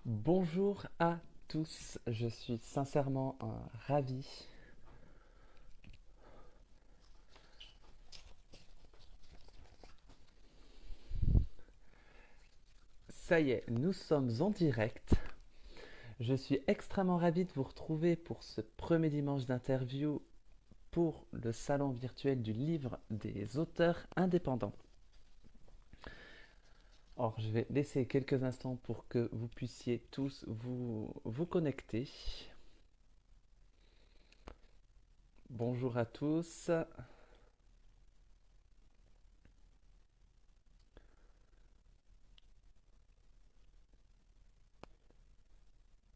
Bonjour à tous, je suis sincèrement ravi. Ça y est, nous sommes en direct. Je suis extrêmement ravi de vous retrouver pour ce premier dimanche d'interview pour le salon virtuel du livre des auteurs indépendants. Alors, je vais laisser quelques instants pour que vous puissiez tous vous connecter. Bonjour à tous.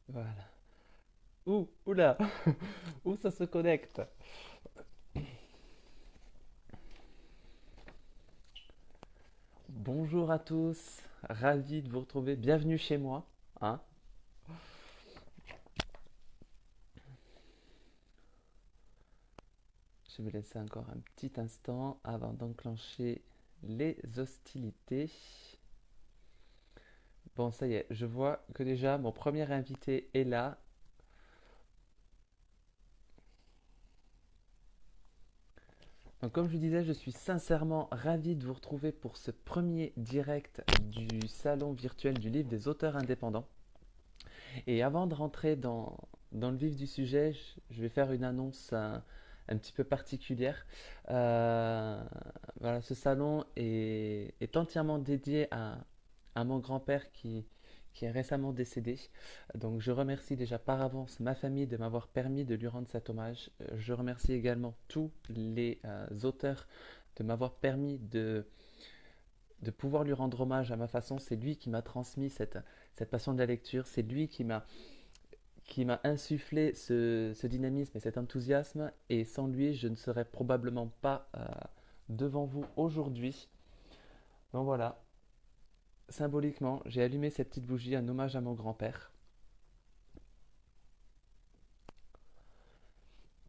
Voilà. Oula, où ça se connecte? Bonjour à tous, ravi de vous retrouver. Bienvenue chez moi. Hein. Je vais laisser encore un petit instant avant d'enclencher les hostilités. Bon, ça y est, je vois que déjà mon premier invité est là. Donc, comme je vous disais, je suis sincèrement ravi de vous retrouver pour ce premier direct du salon virtuel du livre des auteurs indépendants. Et avant de rentrer dans le vif du sujet, je vais faire une annonce un petit peu particulière. Euh, voilà, ce salon est entièrement dédié à mon grand-père qui est récemment décédé. Donc je remercie déjà par avance ma famille de m'avoir permis de lui rendre cet hommage. Je remercie également tous les auteurs de m'avoir permis de pouvoir lui rendre hommage à ma façon. C'est lui qui m'a transmis cette passion de la lecture. C'est lui qui m'a insufflé ce dynamisme et cet enthousiasme. Et sans lui, je ne serais probablement pas devant vous aujourd'hui. Donc voilà, symboliquement, j'ai allumé cette petite bougie en hommage à mon grand-père.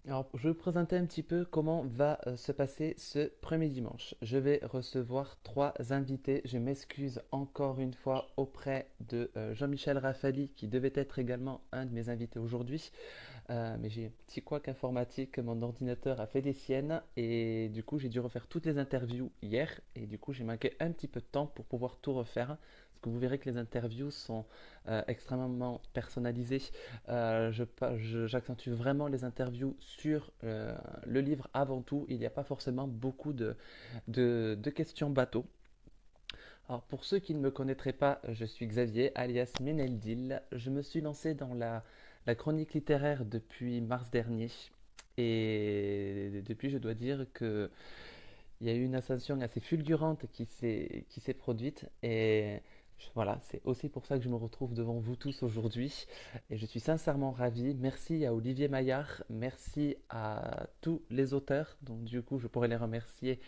Alors, je vais vous présenter un petit peu comment va se passer ce premier dimanche. Je vais recevoir trois invités. Je m'excuse encore une fois auprès de Jean-Michel Rafali, qui devait être également un de mes invités aujourd'hui. Mais j'ai un petit couac informatique, mon ordinateur a fait des siennes et du coup j'ai dû refaire toutes les interviews hier et du coup j'ai manqué un petit peu de temps pour pouvoir tout refaire. Parce que vous verrez que les interviews sont extrêmement personnalisées. J'accentue vraiment les interviews sur le livre avant tout. Il n'y a pas forcément beaucoup de questions bateau. Alors pour ceux qui ne me connaîtraient pas, je suis Xavier, alias Meneldil. Je me suis lancé dans la chronique littéraire depuis mars dernier. Et depuis, je dois dire que il y a eu une ascension assez fulgurante qui s'est produite. Et voilà, c'est aussi pour ça que je me retrouve devant vous tous aujourd'hui. Et je suis sincèrement ravi. Merci à Olivier Maillard, merci à tous les auteurs. Donc du coup, je pourrais les remercier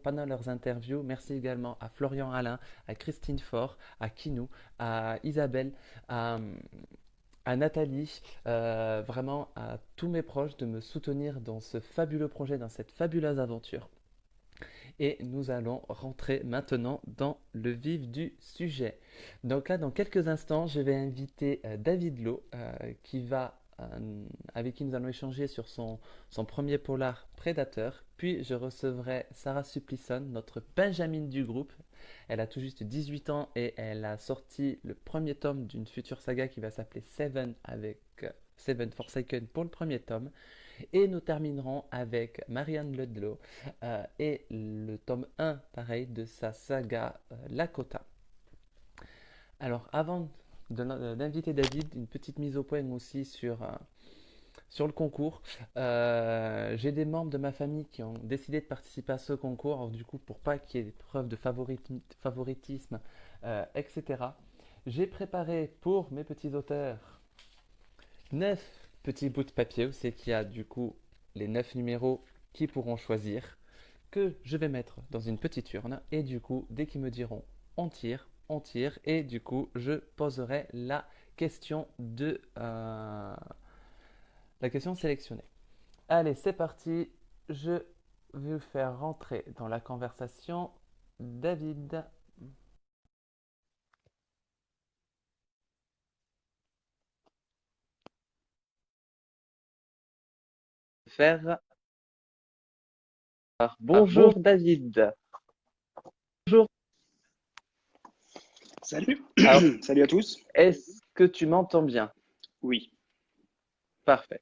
pendant leurs interviews. Merci également à Florian Alain, à Christine Faure, à Kinou, à Isabelle, à Nathalie, vraiment à tous mes proches de me soutenir dans ce fabuleux projet, dans cette fabuleuse aventure. Et nous allons rentrer maintenant dans le vif du sujet. Donc là, dans quelques instants, je vais inviter David Lowe, avec qui nous allons échanger sur son premier polar Prédateur. Puis je recevrai Sarah Supplisson, notre Benjamin du groupe. Elle a tout juste 18 ans et elle a sorti le premier tome d'une future saga qui va s'appeler Seven avec Seven Forsaken pour le premier tome. Et nous terminerons avec Marianne Ludlow et le tome 1, pareil, de sa saga Lakota. Alors, avant d'inviter David, une petite mise au point aussi sur le concours. J'ai des membres de ma famille qui ont décidé de participer à ce concours. Alors, du coup, pour pas qu'il y ait des preuves de favoritisme, etc., j'ai préparé pour mes petits auteurs 9 petits bouts de papier où c'est qu'il y a du coup les 9 numéros qui pourront choisir, que je vais mettre dans une petite urne et du coup dès qu'ils me diront on tire et du coup je poserai la question sélectionnée. Allez, c'est parti, je vais vous faire rentrer dans la conversation David. faire. Alors, Ah, bon, bonjour David. Bonjour. salut, Alors, salut à tous. est-ce que tu m'entends bien? Oui. Parfait.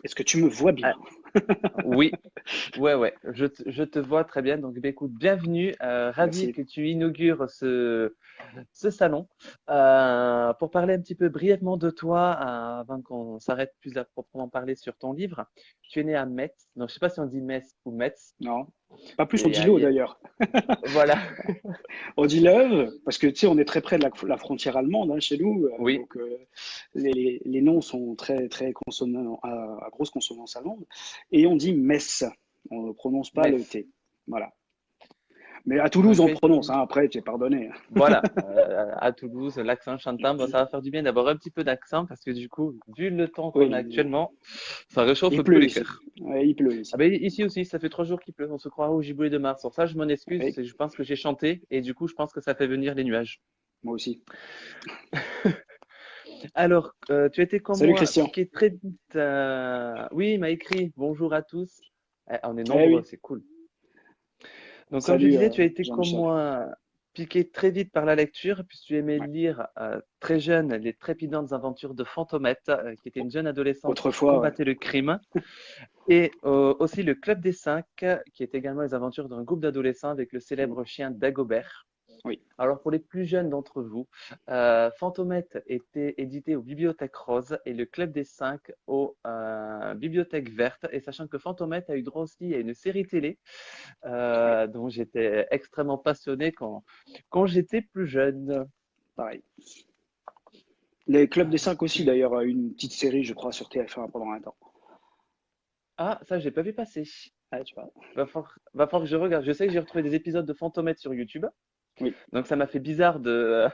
Est-ce que tu me vois bien? Ah, oui, ouais. Je te vois très bien. Donc, écoute, bienvenue. Ravi Merci. que tu inaugures ce salon. Pour parler un petit peu brièvement de toi, avant qu'on s'arrête plus à proprement parler sur ton livre. Tu es né à Metz. Donc, je sais pas si on dit Metz ou Metz. Non, pas plus, on Et, dit l'eau d'ailleurs. voilà. On dit l'œuvre, parce que tu sais, on est très près de la frontière allemande hein, chez nous, Oui, donc les noms sont très, très consonants, à grosse consonance allemande. Et on dit Metz, on ne prononce pas le Metz. T. Voilà. Mais à Toulouse, Donc, on prononce, hein, après, tu es pardonné. voilà, à Toulouse, l'accent chantant, bon, ça va faire du bien d'avoir un petit peu d'accent parce que du coup, vu le temps qu'on a Oui, actuellement, ça réchauffe il un peu pleut les ici. cœurs. Ouais, il pleut Ah ici. ben ici aussi, ça fait 3 jours qu'il pleut, on se croirait au giboulée de mars. Pour ça, je m'en excuse, Oui, je pense que j'ai chanté et du coup, je pense que ça fait venir les nuages. moi aussi. Alors, tu étais comme Salut moi, Christian. piqué très vite. Oui, il m'a écrit bonjour à tous. On est Eh nombreux, oui, c'est cool. Donc, comme je salut disais, tu as été comme Jean-Michel. moi piqué très vite par la lecture, puisque tu aimais Ouais. lire très jeune les trépidantes aventures de Fantomette, qui était une jeune adolescente qui Autrefois, ouais. combattait le crime, et aussi le Club des Cinq, qui est également les aventures d'un groupe d'adolescents avec le célèbre chien Dagobert. Oui. Alors, pour les plus jeunes d'entre vous, Fantomette était édité aux Bibliothèques Roses et le Club des Cinq aux Bibliothèques Vertes. Et sachant que Fantomette a eu droit aussi à une série télé Ouais, dont j'étais extrêmement passionné quand j'étais plus jeune. pareil. Les Clubs des 5 aussi, d'ailleurs, a eu une petite série, je crois, sur TF1 pendant un temps. Ah, ça, j'ai pas vu passer. Ah, tu vois. Va falloir que je regarde. Je sais que j'ai retrouvé des épisodes de Fantomètre sur YouTube. Oui. Donc, ça m'a fait bizarre de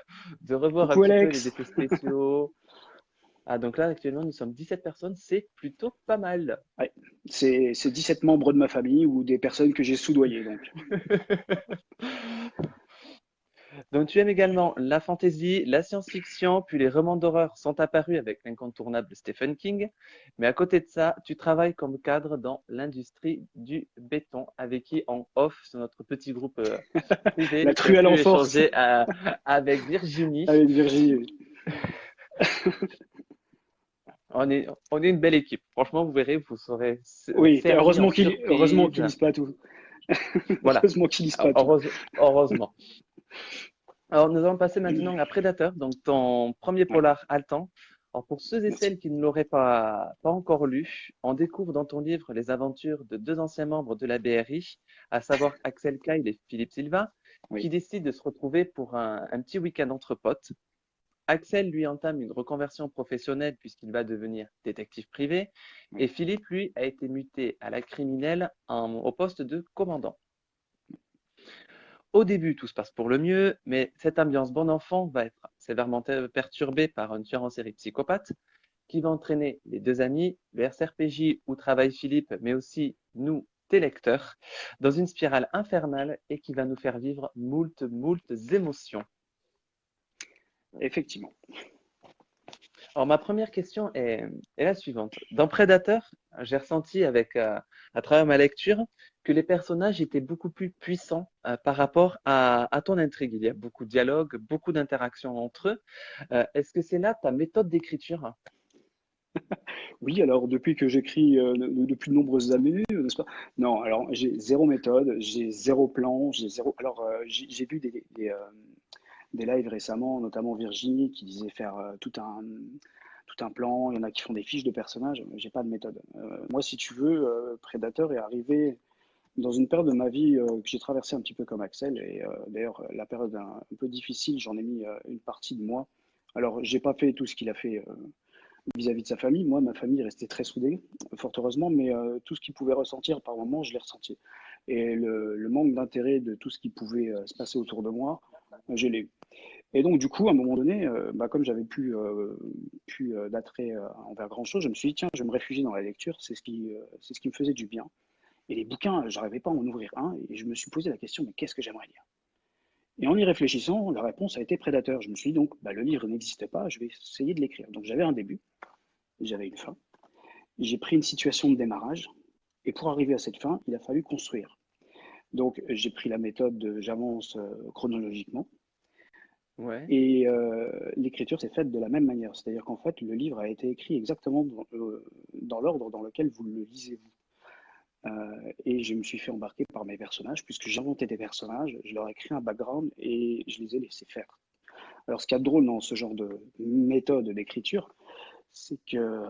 revoir un Coucou petit peu les Alex. effets spéciaux. Ah, donc là, actuellement, nous sommes 17 personnes. C'est plutôt pas mal. Ouais. C'est 17 membres de ma famille ou des personnes que j'ai soudoyées, donc. Donc, tu aimes également la fantasy, la science-fiction, puis les romans d'horreur sont apparus avec l'incontournable Stephen King. Mais à côté de ça, tu travailles comme cadre dans l'industrie du béton, avec qui en off, sur notre petit groupe La privé, tu as truelle en pu force échanger avec Virginie. avec Virginie. On est une belle équipe. Franchement, vous verrez, vous serez Oui, servi en heureusement surprise. qu'ils lisent pas tout. Voilà, Heureusement qu'ils lisent pas tout. heureusement. Alors, nous allons passer maintenant à Predator, donc ton premier Ouais, polar haletant. Alors, pour ceux et merci. celles qui ne l'auraient pas encore lu, on découvre dans ton livre les aventures de deux anciens membres de la BRI, à savoir Axel Kyle et Philippe Silva, qui Oui, décident de se retrouver pour un petit week-end entre potes. Axel, lui, entame une reconversion professionnelle puisqu'il va devenir détective privé, et oui. Philippe, lui, a été muté à la criminelle au poste de commandant. Au début, tout se passe pour le mieux, mais cette ambiance bon enfant va être sévèrement perturbée par un tueur en série psychopathe qui va entraîner les deux amis, le SRPJ où travaille Philippe, mais aussi nous, tes lecteurs, dans une spirale infernale et qui va nous faire vivre moult émotions. Effectivement. Alors, ma première question est la suivante. Dans Predator, j'ai ressenti à travers ma lecture que les personnages étaient beaucoup plus puissants par rapport à ton intrigue. Il y a beaucoup de dialogues, beaucoup d'interactions entre eux. Est-ce que c'est là ta méthode d'écriture? Oui, alors depuis que j'écris depuis de nombreuses années, n'est-ce pas? Non, alors j'ai zéro méthode, j'ai zéro plan, j'ai zéro. Alors j'ai vu des lives récemment, notamment Virginie, qui disait faire tout un plan. Il y en a qui font des fiches de personnages. J'ai pas de méthode. Moi, si tu veux, Predator est arrivé dans une période de ma vie que j'ai traversée un petit peu comme Axel. Et d'ailleurs, la période un peu difficile, j'en ai mis une partie de moi. Alors, j'ai pas fait tout ce qu'il a fait vis-à-vis de sa famille. Moi, ma famille est restée très soudée, fort heureusement, mais tout ce qu'il pouvait ressentir par moment, je l'ai ressenti. Et le manque d'intérêt de tout ce qui pouvait se passer autour de moi, je l'ai eu. Et donc, du coup, à un moment donné, comme j'avais plus d'attrait envers grand-chose, je me suis dit, tiens, je vais me réfugier dans la lecture, c'est ce qui me faisait du bien. Et les bouquins, j'arrivais pas à en ouvrir un, et je me suis posé la question, mais qu'est-ce que j'aimerais lire? Et en y réfléchissant, la réponse a été Prédateur. Je me suis dit donc, le livre n'existe pas, je vais essayer de l'écrire. Donc j'avais un début, j'avais une fin. J'ai pris une situation de démarrage, Et pour arriver à cette fin, il a fallu construire. Donc, j'ai pris la méthode de j'avance chronologiquement. Ouais, Et l'écriture s'est faite de la même manière. C'est-à-dire qu'en fait, le livre a été écrit exactement dans l'ordre dans lequel vous le lisez vous. Et je me suis fait embarquer par mes personnages, puisque j'inventais des personnages, je leur ai créé un background et je les ai laissés faire. Alors, ce qu'il y a de drôle dans ce genre de méthode d'écriture, c'est que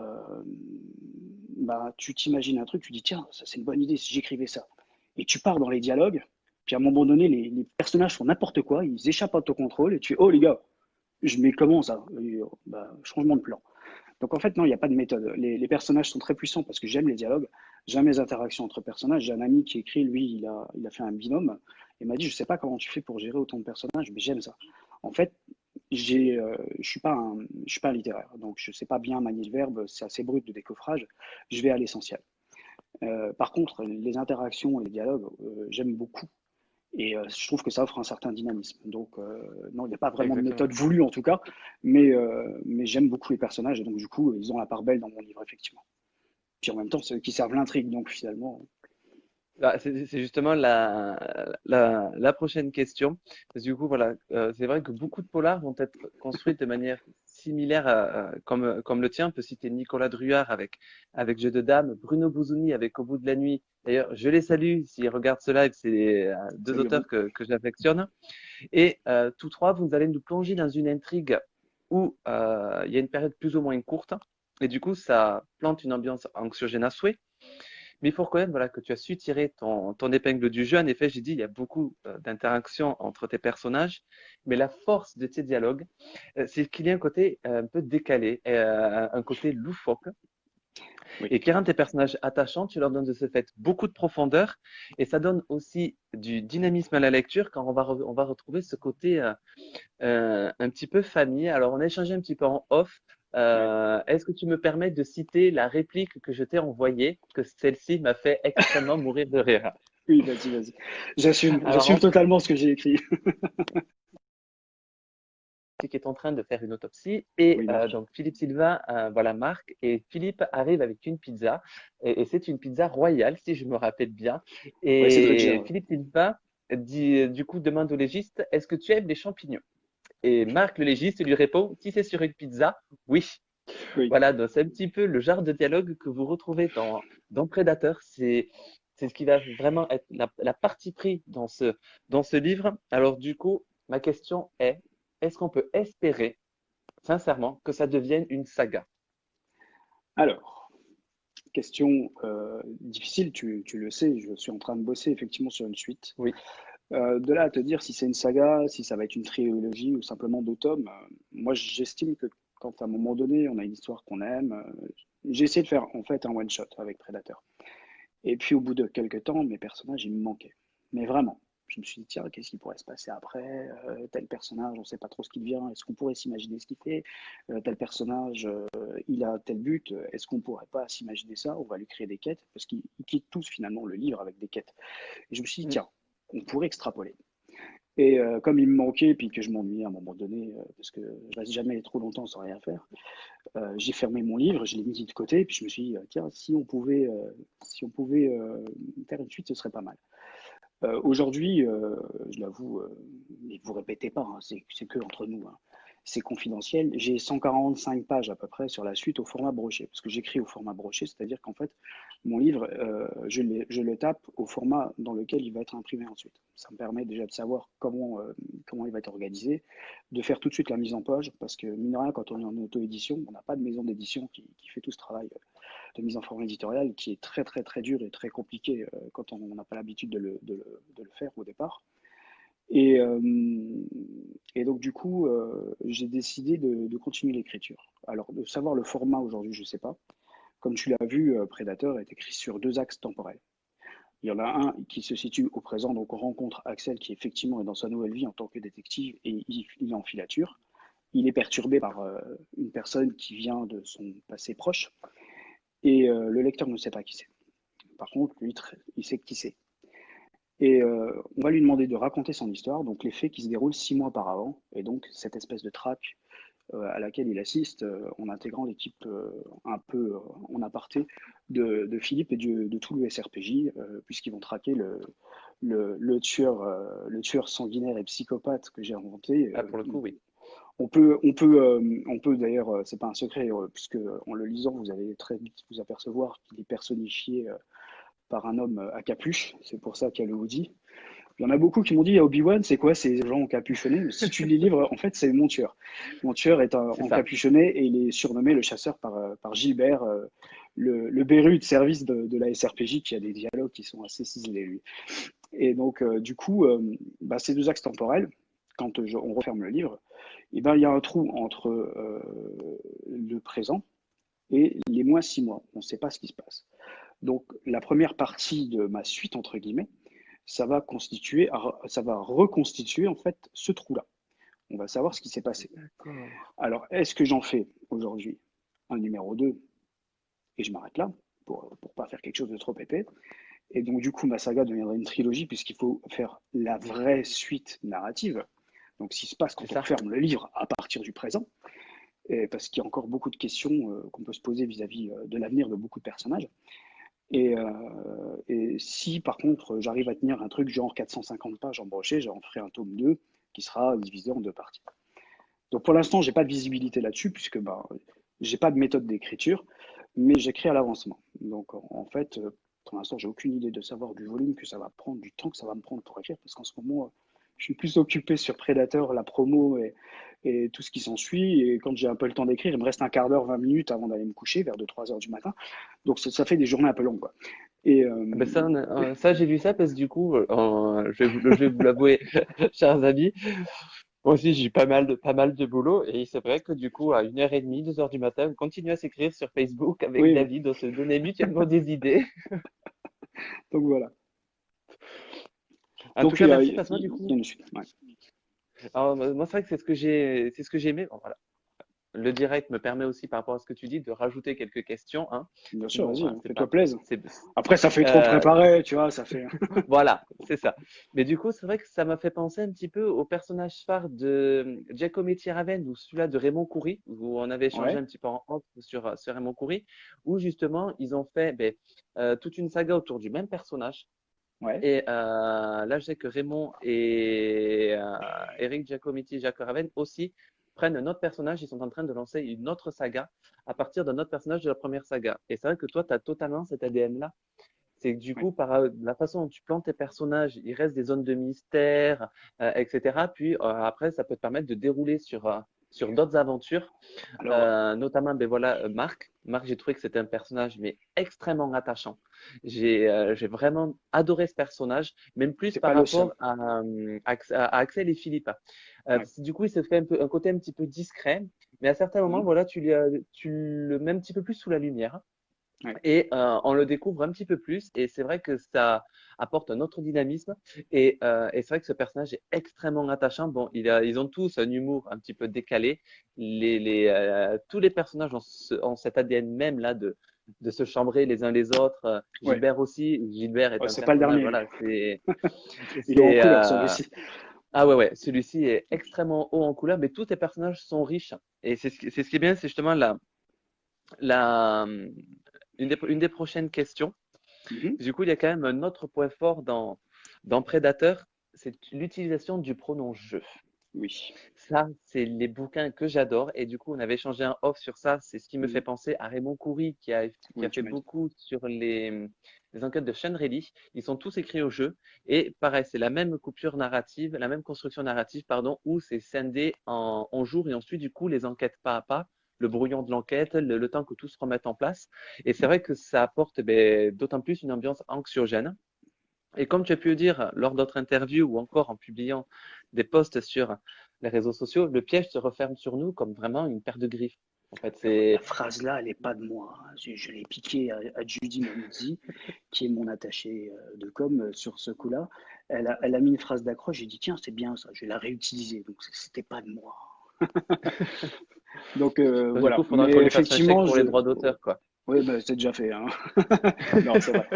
bah, tu t'imagines un truc, tu dis tiens, ça c'est une bonne idée si j'écrivais ça. Et tu pars dans les dialogues, puis à un moment donné, les personnages font n'importe quoi, ils échappent à ton contrôle, et tu fais oh les gars, je mets comment ça? Et, bah, changement de plan. Donc en fait, non, il n'y a pas de méthode. Les personnages sont très puissants parce que j'aime les dialogues, j'aime les interactions entre personnages. J'ai un ami qui écrit, lui, il a fait un binôme, et m'a dit, je sais pas comment tu fais pour gérer autant de personnages, mais j'aime ça. En fait, je suis pas un littéraire, donc je sais pas bien manier le verbe, c'est assez brut de décoffrage. Je vais à l'essentiel. Par contre, les interactions et les dialogues, j'aime beaucoup. Et je trouve que ça offre un certain dynamisme. Donc, non, il n'y a pas vraiment de exactement. méthode voulue en tout cas, mais j'aime beaucoup les personnages et donc du coup, ils ont la part belle dans mon livre, effectivement. Puis en même temps, c'est eux qui servent l'intrigue, donc finalement. Bah, c'est justement la prochaine question. Parce que du coup, voilà, c'est vrai que beaucoup de polars vont être construits de manière similaire comme le tien. On peut citer Nicolas Druard avec Jeu de Dames, Bruno Bouzouni avec Au bout de la nuit. D'ailleurs, je les salue s'ils regardent ce live, c'est deux Salut à vous. auteurs que j'affectionne. Et tous trois, vous allez nous plonger dans une intrigue où il y a une période plus ou moins courte. Et du coup, ça plante une ambiance anxiogène à souhait. Mais il faut reconnaître voilà, que tu as su tirer ton épingle du jeu. En effet, j'ai dit, il y a beaucoup d'interactions entre tes personnages, mais la force de tes dialogues, c'est qu'il y a un côté un peu décalé, un côté loufoque, Oui. et qui rend tes personnages attachants. Tu leur donnes de ce fait beaucoup de profondeur, et ça donne aussi du dynamisme à la lecture quand on va retrouver ce côté un petit peu famille. Alors, on a échangé un petit peu en off. Ouais. Est-ce que tu me permets de citer la réplique que je t'ai envoyée, que celle-ci m'a fait extrêmement mourir de rire? Oui, vas-y, vas-y. Alors, J'assume totalement ce que j'ai écrit. qui est en train de faire une autopsie et Oui, Marc. donc Philippe Silva, voilà Marc, et Philippe arrive avec une pizza et c'est une pizza royale si je me rappelle bien. Ouais, c'est Dredger. Et Ouais. Philippe Silva dit, du coup demande au légiste, est-ce que tu aimes les champignons? Et Marc le légiste lui répond, si c'est sur une pizza, oui. Oui. Voilà, donc c'est un petit peu le genre de dialogue que vous retrouvez dans Predator. C'est ce qui va vraiment être la partie pris dans ce livre. Alors du coup, ma question est, est-ce qu'on peut espérer, sincèrement, que ça devienne une saga? Alors, question difficile, tu le sais, je suis en train de bosser effectivement sur une suite. Oui. De là à te dire si c'est une saga, si ça va être une trilogie ou simplement deux tomes, moi j'estime que quand à un moment donné on a une histoire qu'on aime, j'ai essayé de faire en fait un one shot avec Predator. Et puis au bout de quelques temps, mes personnages ils me manquaient. Mais vraiment, je me suis dit tiens, qu'est-ce qui pourrait se passer après? Tel personnage, on ne sait pas trop ce qu'il devient, est-ce qu'on pourrait s'imaginer ce qu'il fait? Tel personnage, il a tel but, est-ce qu'on pourrait pas s'imaginer ça? On va lui créer des quêtes, parce qu'ils quittent tous finalement le livre avec des quêtes. Et je me suis dit Mm. tiens, on pourrait extrapoler. Et comme il me manquait, puis que je m'ennuyais à un moment donné, parce que je reste jamais trop longtemps sans rien faire, j'ai fermé mon livre, je l'ai mis de côté, puis je me suis dit, tiens, si on pouvait faire une suite, ce serait pas mal. Aujourd'hui, je l'avoue, mais vous répétez pas, hein, c'est que entre nous, hein. C'est confidentiel. J'ai 145 pages à peu près sur la suite au format broché, parce que j'écris au format broché, c'est-à-dire qu'en fait, mon livre, je le tape au format dans lequel il va être imprimé ensuite. Ça me permet déjà de savoir comment il va être organisé, de faire tout de suite la mise en page, parce que mine de rien, quand on est en auto-édition, on n'a pas de maison d'édition qui fait tout ce travail de mise en forme éditoriale qui est très très très dur et très compliqué quand on n'a pas l'habitude de le faire au départ. Et, euh, et donc du coup, j'ai décidé de continuer l'écriture. Alors de savoir le format aujourd'hui, je ne sais pas. Comme tu l'as vu, Predator est écrit sur deux axes temporels. Il y en a un qui se situe au présent, donc on rencontre Axel qui effectivement est dans sa nouvelle vie en tant que détective et il est en filature. Il est perturbé par une personne qui vient de son passé proche et le lecteur ne sait pas qui c'est. Par contre, lui, il sait qui c'est. Et on va lui demander de raconter son histoire, donc les faits qui se déroulent 6 mois par avant, et donc cette espèce de traque à laquelle il assiste en intégrant l'équipe un peu en aparté de Philippe et de tout le SRPJ, puisqu'ils vont traquer le tueur sanguinaire et psychopathe que j'ai inventé. Ah, pour le coup, oui. On peut d'ailleurs, c'est pas un secret, puisque en le lisant, vous allez très vite vous apercevoir qu'il est personnifié par un homme à capuche. C'est pour ça qu'il y a le hoodie. Il y en a beaucoup qui m'ont dit, Obi-Wan, c'est quoi ces gens encapuchonnés? Mais si tu lis les livres, en fait, c'est mon tueur. Mon tueur est C'est ça. encapuchonné et il est surnommé le chasseur par Gilbert, le Beru de service de la SRPJ, qui a des dialogues qui sont assez ciselés, lui. Et donc, du coup, bah, ces deux axes temporels, quand on referme le livre, eh ben, il y a un trou entre le présent et les moins 6 mois. On ne sait pas ce qui se passe. Donc, la première partie de ma suite, entre guillemets, ça va reconstituer en fait ce trou-là. On va savoir ce qui s'est passé. D'accord. Alors, est-ce que j'en fais aujourd'hui un numéro 2 et je m'arrête là pour pas faire quelque chose de trop épais? Et donc, du coup, ma saga deviendra une trilogie puisqu'il faut faire la vraie suite narrative. Donc, ce qui se passe C'est quand on ça. ferme le livre à partir du présent, et parce qu'il y a encore beaucoup de questions qu'on peut se poser vis-à-vis de l'avenir de beaucoup de personnages. Et si par contre j'arrive à tenir un truc genre 450 pages en brochet, j'en ferai un tome 2 qui sera divisé en deux parties. Donc pour l'instant, j'ai pas de visibilité là-dessus puisque bah, j'ai pas de méthode d'écriture, mais j'écris à l'avancement. Donc en fait, pour l'instant, j'ai aucune idée de savoir du volume que ça va prendre, du temps que ça va me prendre pour écrire, parce qu'en ce moment, je suis plus occupé sur Predator, la promo et tout ce qui s'ensuit. Et quand j'ai un peu le temps d'écrire, il me reste un quart d'heure, 20 minutes avant d'aller me coucher, vers 2-3 heures du matin. Donc ça fait des journées un peu longues, quoi. Et Ah ben ça, ça j'ai lu ça parce que du coup, je vais vous l'avouer, chers amis, moi aussi j'ai eu pas mal de boulot et c'est vrai que du coup, à 1h30, 2h du matin, on continue à s'écrire sur Facebook avec oui, oui. David, on se donnait mutuellement des idées. Donc voilà. En tout Donc cas, merci il Passement du y coup. a une suite. Ouais. Alors, moi, c'est vrai que c'est ce que j'ai aimé. Bon, voilà. Le direct me permet aussi, par rapport à ce que tu dis, de rajouter quelques questions, hein. Bien sûr, Bon, vas-y, voilà, hein, c'est fais-toi pas, plaisir. c'est, Après, ça fait trop euh, préparé, tu vois, ça fait. voilà, c'est ça. Mais du coup, c'est vrai que ça m'a fait penser un petit peu au personnage phare de Giacometti Raven ou celui-là de Raymond Coury, où on avait échangé Ouais, un petit peu en off sur Raymond Coury, où justement ils ont fait toute une saga autour du même personnage. ouais, Et là, je sais que Raymond et Eric Giacometti, Jacques Raven aussi prennent un autre personnage. Ils sont en train de lancer une autre saga à partir d'un autre personnage de la première saga. Et c'est vrai que toi, tu as totalement cet ADN-là. C'est que du ouais. coup, par la façon dont tu plantes tes personnages, il reste des zones de mystère, etc. Puis après, ça peut te permettre de dérouler sur d'autres aventures, Alors, notamment ben voilà, Marc. Marc, j'ai trouvé que c'était un personnage mais extrêmement attachant. J'ai vraiment adoré ce personnage, même plus c'est par pas le seul. rapport à Axel et Philippe. Ouais. Du coup, il se fait un côté un petit peu discret, mais à certains moments, Mhm. voilà, tu le mets un petit peu plus sous la lumière. Ouais. Et on le découvre un petit peu plus, et c'est vrai que ça apporte un autre dynamisme. Et c'est vrai que ce personnage est extrêmement attachant. Bon, ils ont tous un humour un petit peu décalé. Tous les personnages ont cet ADN même là de se chambrer les uns les autres. Ouais. Gilbert aussi. Gilbert est Ouais, un c'est pas le personnage, dernier, lui. voilà, Il est en c'est couleur, celui-ci. ah ouais, ouais, celui-ci est extrêmement haut en couleur, mais tous les personnages sont riches. Et c'est ce qui est bien, c'est justement la, une des prochaines questions. Mhm. Du coup, il y a quand même un autre point fort dans Predator, c'est l'utilisation du pronom je. Oui. Ça, c'est les bouquins que j'adore. Et du coup, on avait échangé un off sur ça. C'est ce qui me fait Mhm. penser à Raymond Coury, qui a Oui, fait tu m'as dit. beaucoup sur les enquêtes de Sean Reilly. Ils sont tous écrits au jeu. Et pareil, c'est la même coupure narrative, la même construction narrative, pardon, où c'est scindé en jours et on suit du coup les enquêtes pas à pas, le brouillon de l'enquête, le temps que tout se remette en place. Et c'est vrai que ça apporte d'autant plus une ambiance anxiogène. Et comme tu as pu le dire lors d'autres interviews ou encore en publiant des posts sur les réseaux sociaux, le piège se referme sur nous comme vraiment une paire de griffes. En fait, La c'est phrase-là, elle n'est pas de moi, hein. Je l'ai piquée à Judy Manuzzi, qui est mon attachée de com sur ce coup-là. Elle a mis une phrase d'accroche. J'ai dit, tiens, c'est bien ça, je vais la réutiliser. Donc, c'était pas de moi. Donc, du coup, voilà. il faudra qu'on Mais lui fasse un chèque effectivement, pour les droits d'auteur, quoi. oui, bah, c'est déjà fait, hein. Non, c'est vrai.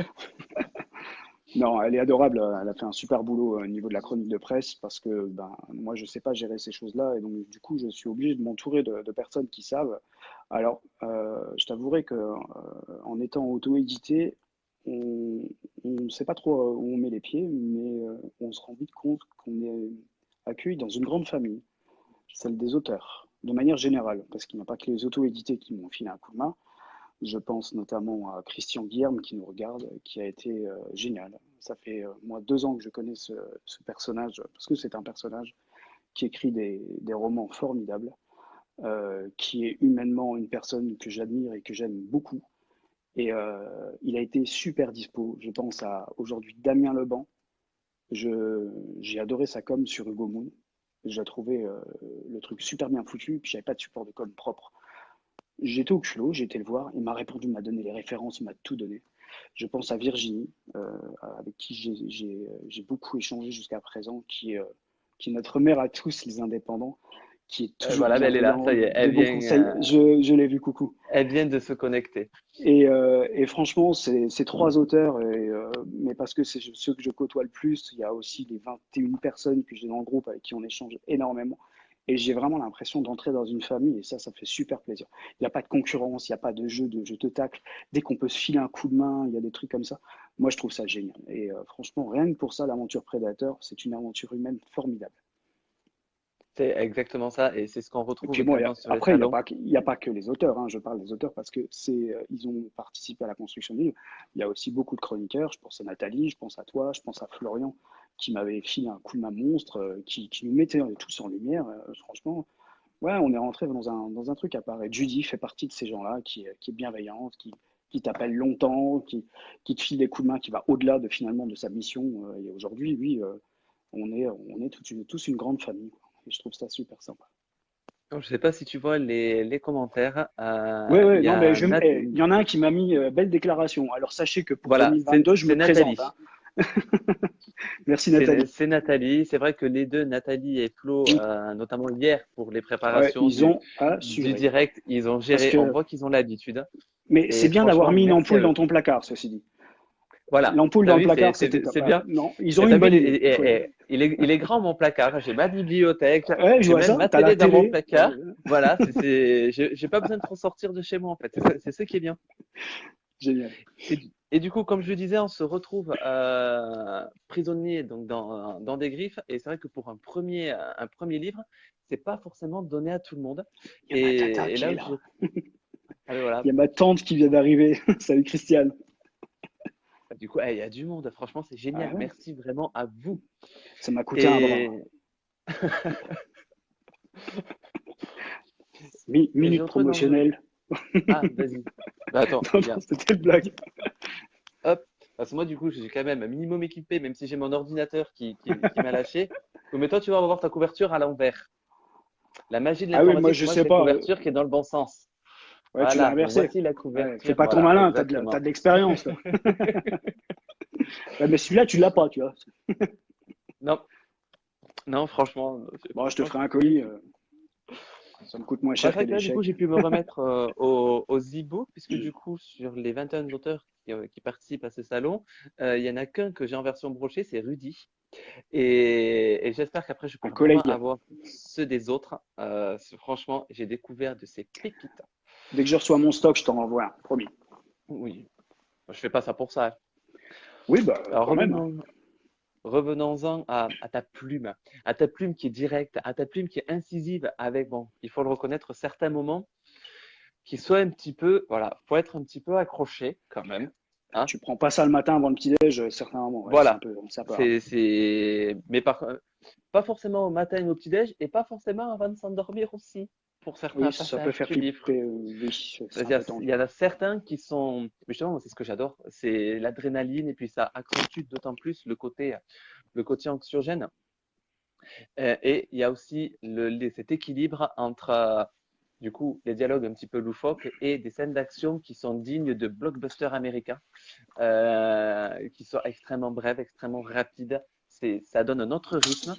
Non, elle est adorable. Elle a fait un super boulot au niveau de la chronique de presse parce que ben, moi, je ne sais pas gérer ces choses-là. Et donc, du coup, je suis obligé de m'entourer de personnes qui savent. Alors, je t'avouerai que en étant auto-édité, on ne sait pas trop où on met les pieds, mais on se rend vite compte qu'on est accueilli dans une grande famille, celle des auteurs, de manière générale, parce qu'il n'y a pas que les auto-édités qui m'ont filé un coup de main. Je pense notamment à Christian Guilherme qui nous regarde, qui a été génial. Ça fait moi 2 ans que je connais ce personnage, parce que c'est un personnage qui écrit des romans formidables, qui est humainement une personne que j'admire et que j'aime beaucoup. Et il a été super dispo. Je pense à aujourd'hui Damien Leban. J'ai adoré sa com sur Hugo Moon. J'ai trouvé le truc super bien foutu, puis j'avais pas de support de com propre. J'étais au culot, j'ai été le voir, il m'a répondu, il m'a donné les références, il m'a tout donné. Je pense à Virginie, avec qui j'ai beaucoup échangé jusqu'à présent, qui est notre mère à tous les indépendants, qui est toujours Voilà, ben, elle est là, ça bienveillant, y est, de bons conseils. Je l'ai vu, coucou. elle vient de se connecter. Et franchement, ces 3 auteurs, mais parce que c'est ceux que je côtoie le plus, il y a aussi les 21 personnes que j'ai dans le groupe avec qui on échange énormément. Et j'ai vraiment l'impression d'entrer dans une famille et ça fait super plaisir. Il n'y a pas de concurrence, il n'y a pas de jeu de je te tacle. Dès qu'on peut se filer un coup de main, il y a des trucs comme ça. Moi, je trouve ça génial. Et franchement, rien que pour ça, l'aventure Prédateur, c'est une aventure humaine formidable. C'est exactement ça, et c'est ce qu'on Et retrouve puis bon, également sur les après, salons. il y a pas que les auteurs, hein, je parle des auteurs parce que ils ont participé à la construction du livre. Il y a aussi beaucoup de chroniqueurs, je pense à Nathalie, je pense à toi, je pense à Florian, qui m'avait filé un coup de main monstre, qui nous mettait tous en lumière. Franchement, ouais, on est rentré dans un truc à part. Et Judy fait partie de ces gens-là, qui est bienveillante, qui t'appelle longtemps, qui te file des coups de main, qui va au-delà de finalement de sa mission. Et aujourd'hui, oui, on est tous une grande famille, quoi. Et je trouve ça super sympa. Donc, je sais pas si tu vois les commentaires. Ouais, Il ouais, y non, mais a il y en a un qui m'a mis belle déclaration. Alors sachez que pour voilà, 2022, je me c'est présente, Nathalie. hein. Merci Nathalie. C'est Nathalie. C'est vrai que les deux, Nathalie et Flo, Mm. notamment hier pour les Ouais, préparations ils ont du assuré. direct, ils ont Parce géré. On que, voit qu'ils ont l'habitude. mais c'est Et bien d'avoir franchement, mis une merci ampoule à dans eux. ton placard, ceci dit. Voilà. L'ampoule T'as dans le vu, placard, c'était top. c'est bien. Non, ils ont Et une t'as vu, bonne idée. il est grand mon placard. J'ai ma bibliothèque. Ouais, je J'ai vois même ça. ma T'as la télé dans mon télé. placard. Voilà, j'ai pas besoin de trop sortir de chez moi en fait. C'est ça qui est bien. Génial. Et du coup, comme je le disais, on se retrouve prisonnier donc dans des griffes. Et c'est vrai que pour un premier livre, c'est pas forcément donné à tout le monde. Il y a ma tata Et qui là est où là. ah, ben voilà, Il y a ma tante qui vient d'arriver. Salut Christiane. du coup, il y a du monde. Franchement, c'est Ah génial. ouais, Merci vraiment à vous. ça m'a coûté un bras. Et, et je Minute retrouve dans promotionnelle. ah, vas-y. Bah, attends, Non, non, regarde. c'était une blague. Hop. Parce que moi, du coup, je suis quand même un minimum équipé, même si j'ai mon ordinateur qui m'a lâché. Mais toi, tu vas voir ta couverture à l'envers. La magie de Ah oui, moi l'informatique, je moi, sais j'ai la pas. couverture qui est dans le bon sens. Ouais, tu l'as Voilà, donc inversé. voici la Ouais, fais couverture. pas ton Voilà, malin, t'as exactement. de l'expérience là. Ouais, mais celui-là, tu l'as pas, tu vois. Non, non, franchement, Bon, je te franchement, ferai un c'est colis, cool. ça me coûte moins Bah, cher c'est que vrai que des là, du coup, j'ai chèques. pu me remettre aux e-books, puisque du coup, sur les 21 auteurs qui participent à ce salon, il y en a qu'un que j'ai en version brochée, c'est Rudy. Et j'espère qu'après, je Un pourrai vraiment collègue. avoir ceux des autres. Franchement, j'ai découvert de ces pépites. Dès que je reçois mon stock, je t'en renvoie un, promis. Oui, je fais pas ça pour ça. Oui, bah Alors quand même. revenons-en à ta plume qui est directe, à ta plume qui est incisive avec, bon, il faut le reconnaître, certains moments qui soient un petit peu, voilà, faut être un petit peu accroché quand même, hein. Tu prends pas ça le matin avant le petit-déj, certains moments, ouais, Voilà, c'est un peu hard. mais pas forcément au matin ou au petit-déj et pas forcément avant de s'endormir aussi pour certains Oui, ça peut passages faire du livre. flipper, oui, c'est un peu Il y tendu. en a certains qui sont, mais justement, c'est ce que j'adore, c'est l'adrénaline et puis ça accentue d'autant plus le côté anxiogène. Et il y a aussi cet équilibre entre, du coup, les dialogues un petit peu loufoques et des scènes d'action qui sont dignes de blockbusters américains, qui sont extrêmement brèves, extrêmement rapides. Ça donne un autre rythme.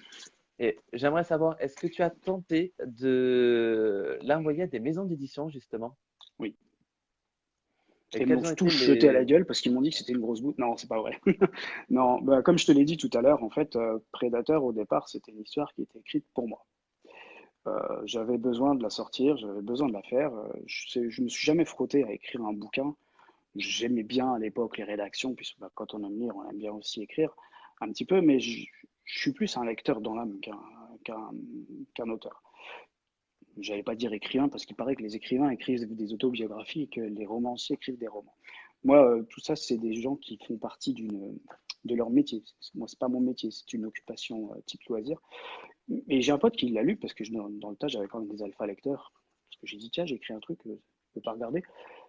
Et j'aimerais savoir, est-ce que tu as tenté de l'envoyer à des maisons d'édition, justement? Oui. Et Et m'ont quels ont tous été jeté à la les... gueule parce qu'ils m'ont dit que c'était une grosse bouse. Non, c'est pas vrai. Non, bah, comme je te l'ai dit tout à l'heure, en fait, Predator, au départ, c'était une histoire qui était écrite pour moi. J'avais besoin de la sortir, j'avais besoin de la faire. Je me suis jamais frotté à écrire un bouquin. J'aimais bien à l'époque les rédactions, puisque bah, quand on aime lire, on aime bien aussi écrire un petit peu, mais je suis plus un lecteur dans l'âme qu'un qu'un auteur. J'allais pas dire écrivain, parce qu'il paraît que les écrivains écrivent des autobiographies et que les romanciers écrivent des romans. Moi, tout ça, c'est des gens qui font partie de leur métier. Moi, c'est pas mon métier, c'est une occupation type loisir. Et j'ai un pote qui l'a lu, parce que dans le tas, j'avais quand même des alpha lecteurs. Parce que j'ai dit, tiens, j'ai écrit un truc, je peux pas regarder.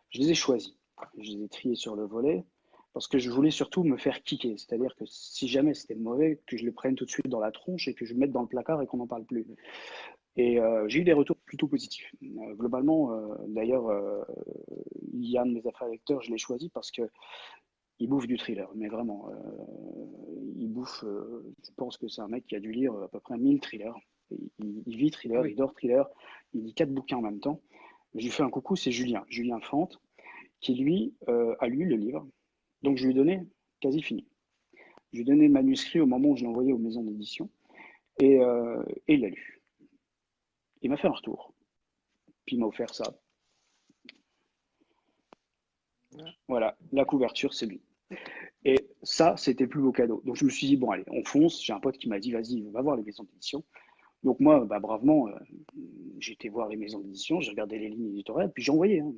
Je les ai choisis. Je les ai triés sur le volet, parce que je voulais surtout me faire kicker. C'est-à-dire que si jamais c'était mauvais, que je le prenne tout de suite dans la tronche et que je le mette dans le placard et qu'on n'en parle plus. Et j'ai eu des retours plutôt positifs. Globalement, d'ailleurs, il y a un de mes affaires lecteurs, je l'ai choisi parce que il bouffe du thriller, mais vraiment, il bouffe. Je pense que c'est un mec qui a dû lire à peu près 1000 thrillers. Il vit Ah thriller, il oui, dort thriller, il lit 4 bouquins en même temps. Je lui fais un coucou, c'est Julien Fante, qui lui a lu le livre. Donc je lui ai donné quasi fini. Je lui ai donné le manuscrit au moment où je l'ai envoyé aux maisons d'édition et il l'a lu. Il m'a fait un retour, puis il m'a offert ça. Voilà, la couverture, c'est lui. Et ça, c'était le plus beau cadeau. Donc je me suis dit, bon, allez, on fonce. J'ai un pote qui m'a dit, vas-y, va voir les maisons d'édition. Donc moi, bah, bravement, j'ai été voir les maisons d'édition, j'ai regardé les lignes éditoriales, puis j'ai envoyé. Hein.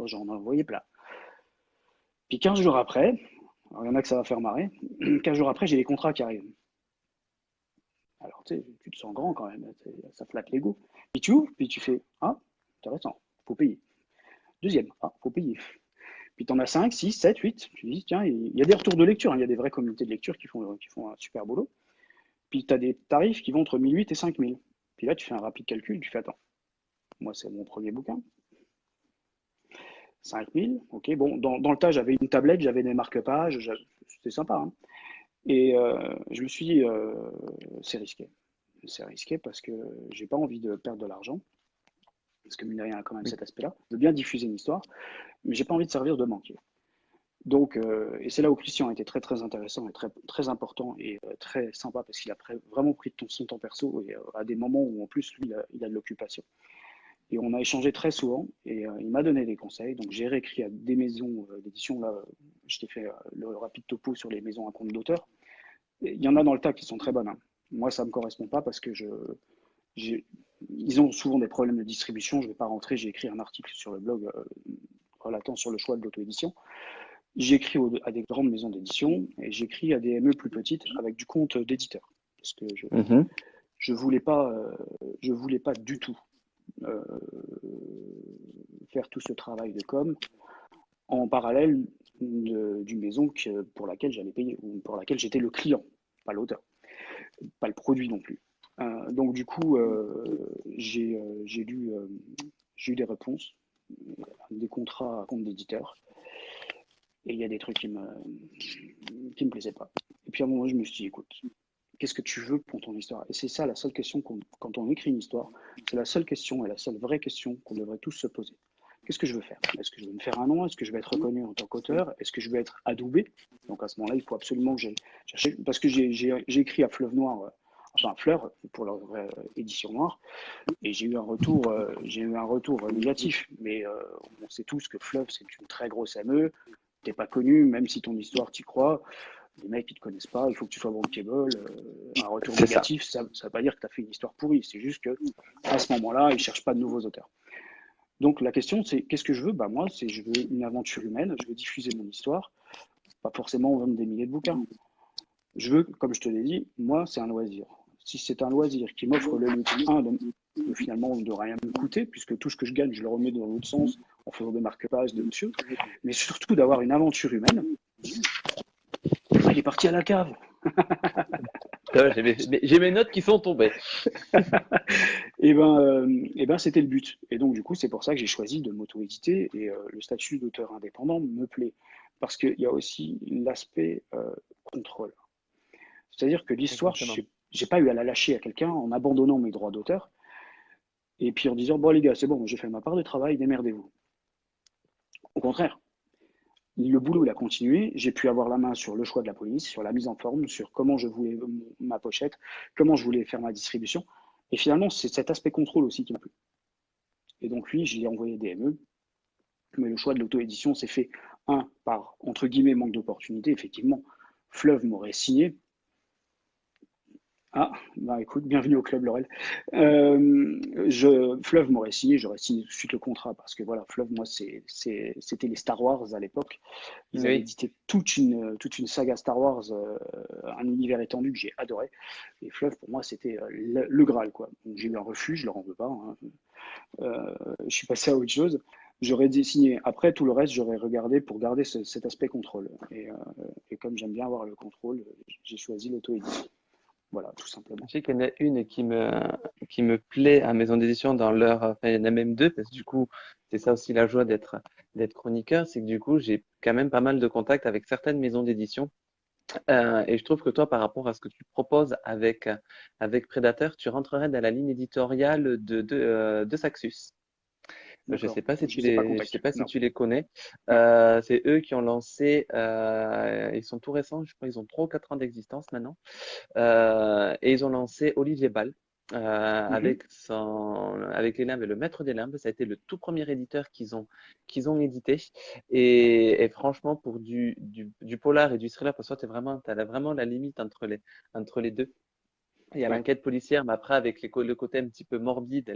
J'en ai envoyé plein. Puis 15 jours après, alors il y en a que ça va faire marrer, 15 jours après, j'ai les contrats qui arrivent. Alors tu sais, tu te sens grand quand même, ça flatte l'ego. Puis tu ouvres, puis tu fais, ah, intéressant, faut payer. Deuxième, ah, faut payer. Puis tu en as 5, 6, 7, 8. Tu dis, tiens, il y a des retours de lecture, hein, il y a des vraies communautés de lecture qui font un super boulot. Puis tu as des tarifs qui vont entre 1008 et 5000. Puis là, tu fais un rapide calcul, tu fais, attends, moi c'est mon premier bouquin, 5000, ok, bon, dans le tas, j'avais une tablette, j'avais des marque-pages, c'était sympa. Hein. Et je me suis dit, c'est risqué. C'est risqué parce que j'ai pas envie de perdre de l'argent, parce que mine de rien, il y a quand même oui. cet aspect-là. Je veux bien diffuser une histoire, mais j'ai pas envie de servir de banquier. Donc, et c'est là où Christian a été très très intéressant et très, très important et très sympa parce qu'il a vraiment pris son temps perso et à des moments où en plus lui il a de l'occupation. Et on a échangé très souvent et il m'a donné des conseils. Donc j'ai réécrit à des maisons d'édition. Là, je t'ai fait le rapide topo sur les maisons à compte d'auteur. Il y en a dans le tas qui sont très bonnes. Hein. Moi, ça ne me correspond pas parce que ils ont souvent des problèmes de distribution. Je ne vais pas rentrer. J'ai écrit un article sur le blog relatant sur le choix de l'auto-édition. J'écris à des grandes maisons d'édition et j'écris à des ME plus petites avec du compte d'éditeur. Parce que Mhm. je voulais pas du tout euh, faire tout ce travail de com en parallèle d'une maison pour laquelle j'allais payer ou pour laquelle j'étais le client, pas l'auteur, pas le produit non plus. Donc du coup, j'ai eu des réponses, des contrats à compte d'éditeur, et il y a des trucs qui me plaisaient pas. Et puis à un moment, je me suis dit, écoute, qu'est-ce que tu veux pour ton histoire? Et c'est ça la seule question quand on écrit une histoire, c'est la seule question et la seule vraie question qu'on devrait tous se poser. Qu'est-ce que je veux faire? Est-ce que je veux me faire un nom? Est-ce que je veux être reconnu en tant qu'auteur? Est-ce que je veux être adoubé? Donc à ce moment-là, il faut absolument que parce que j'ai écrit à Fleuve Noir, enfin Fleur, pour leur édition noire, et j'ai eu un retour négatif. Mais on sait tous que Fleuve, c'est une très grosse ME. T'es pas connu, même si ton histoire t'y croit. Les mecs, ils te connaissent pas, il faut que tu sois bankable. Un retour C'est ça. négatif, ça veut pas dire que tu as fait une histoire pourrie. C'est juste que à ce moment-là, ils cherchent pas de nouveaux auteurs. Donc la question, c'est qu'est-ce que je veux? Bah moi, je veux une aventure humaine, je veux diffuser mon histoire, pas forcément vendre des milliers de bouquins. Je veux, comme je te l'ai dit, moi, c'est un loisir. Si c'est un loisir qui m'offre le luxe, finalement, de rien me coûter, puisque tout ce que je gagne, je le remets dans l'autre sens, en faisant des marque-pages de monsieur, mais surtout d'avoir une aventure humaine. Ah, il est parti à la cave. J'ai mes notes qui sont tombées. Et ben, c'était le but. Et donc, du coup, c'est pour ça que j'ai choisi de m'auto-éditer. Et le statut d'auteur indépendant me plaît. Parce qu'il y a aussi l'aspect contrôle. C'est-à-dire que l'histoire, Exactement. j'ai pas eu à la lâcher à quelqu'un en abandonnant mes droits d'auteur. Et puis en disant, bon, les gars, c'est bon, j'ai fait ma part de travail, démerdez-vous. Au contraire, Le boulot, il a continué. J'ai pu avoir la main sur le choix de la police, sur la mise en forme, sur comment je voulais ma pochette, comment je voulais faire ma distribution. Et finalement, c'est cet aspect contrôle aussi qui m'a plu. Et donc lui, j'ai envoyé des ME, mais le choix de l'auto-édition s'est fait, un, par, entre guillemets, manque d'opportunité. Effectivement, Fleuve m'aurait signé. Ah, bah écoute, bienvenue au club, Laurel. Fleuve m'aurait signé, j'aurais signé tout de suite le contrat, parce que voilà, Fleuve, moi, c'était les Star Wars à l'époque. Ils avaient Oui. édité toute une saga Star Wars, un univers étendu que j'ai adoré. Et Fleuve, pour moi, c'était le Graal, quoi. Donc j'ai eu un refus, je leur en veux pas, hein. Je suis passé à autre chose. J'aurais signé. Après, tout le reste, j'aurais regardé pour garder cet aspect contrôle. Et comme j'aime bien avoir le contrôle, j'ai choisi l'auto-édition. Voilà, tout simplement. Je sais qu'il y en a une qui me plaît à Maison d'édition dans leur, enfin, il y en a même deux, parce que du coup, c'est ça aussi la joie d'être chroniqueur, c'est que du coup, j'ai quand même pas mal de contacts avec certaines maisons d'édition. Et je trouve que toi, par rapport à ce que tu proposes avec Predator, tu rentrerais dans la ligne éditoriale de Saxus. Je sais D'accord. pas si Je ne les ai pas je sais contactés. pas si Non. tu les connais. Non. C'est eux qui ont lancé, ils sont tout récents, je crois qu'ils ont 3 ou 4 ans d'existence maintenant. Et ils ont lancé Olivier Ball. Mhm. Avec les limbes et le maître des limbes, ça a été le tout premier éditeur qu'ils ont édité. Et franchement, pour du polar et du thriller, parce que toi, t'as vraiment la limite entre les deux. Il y a Ouais. l'enquête policière, mais après, avec le côté un petit peu morbide,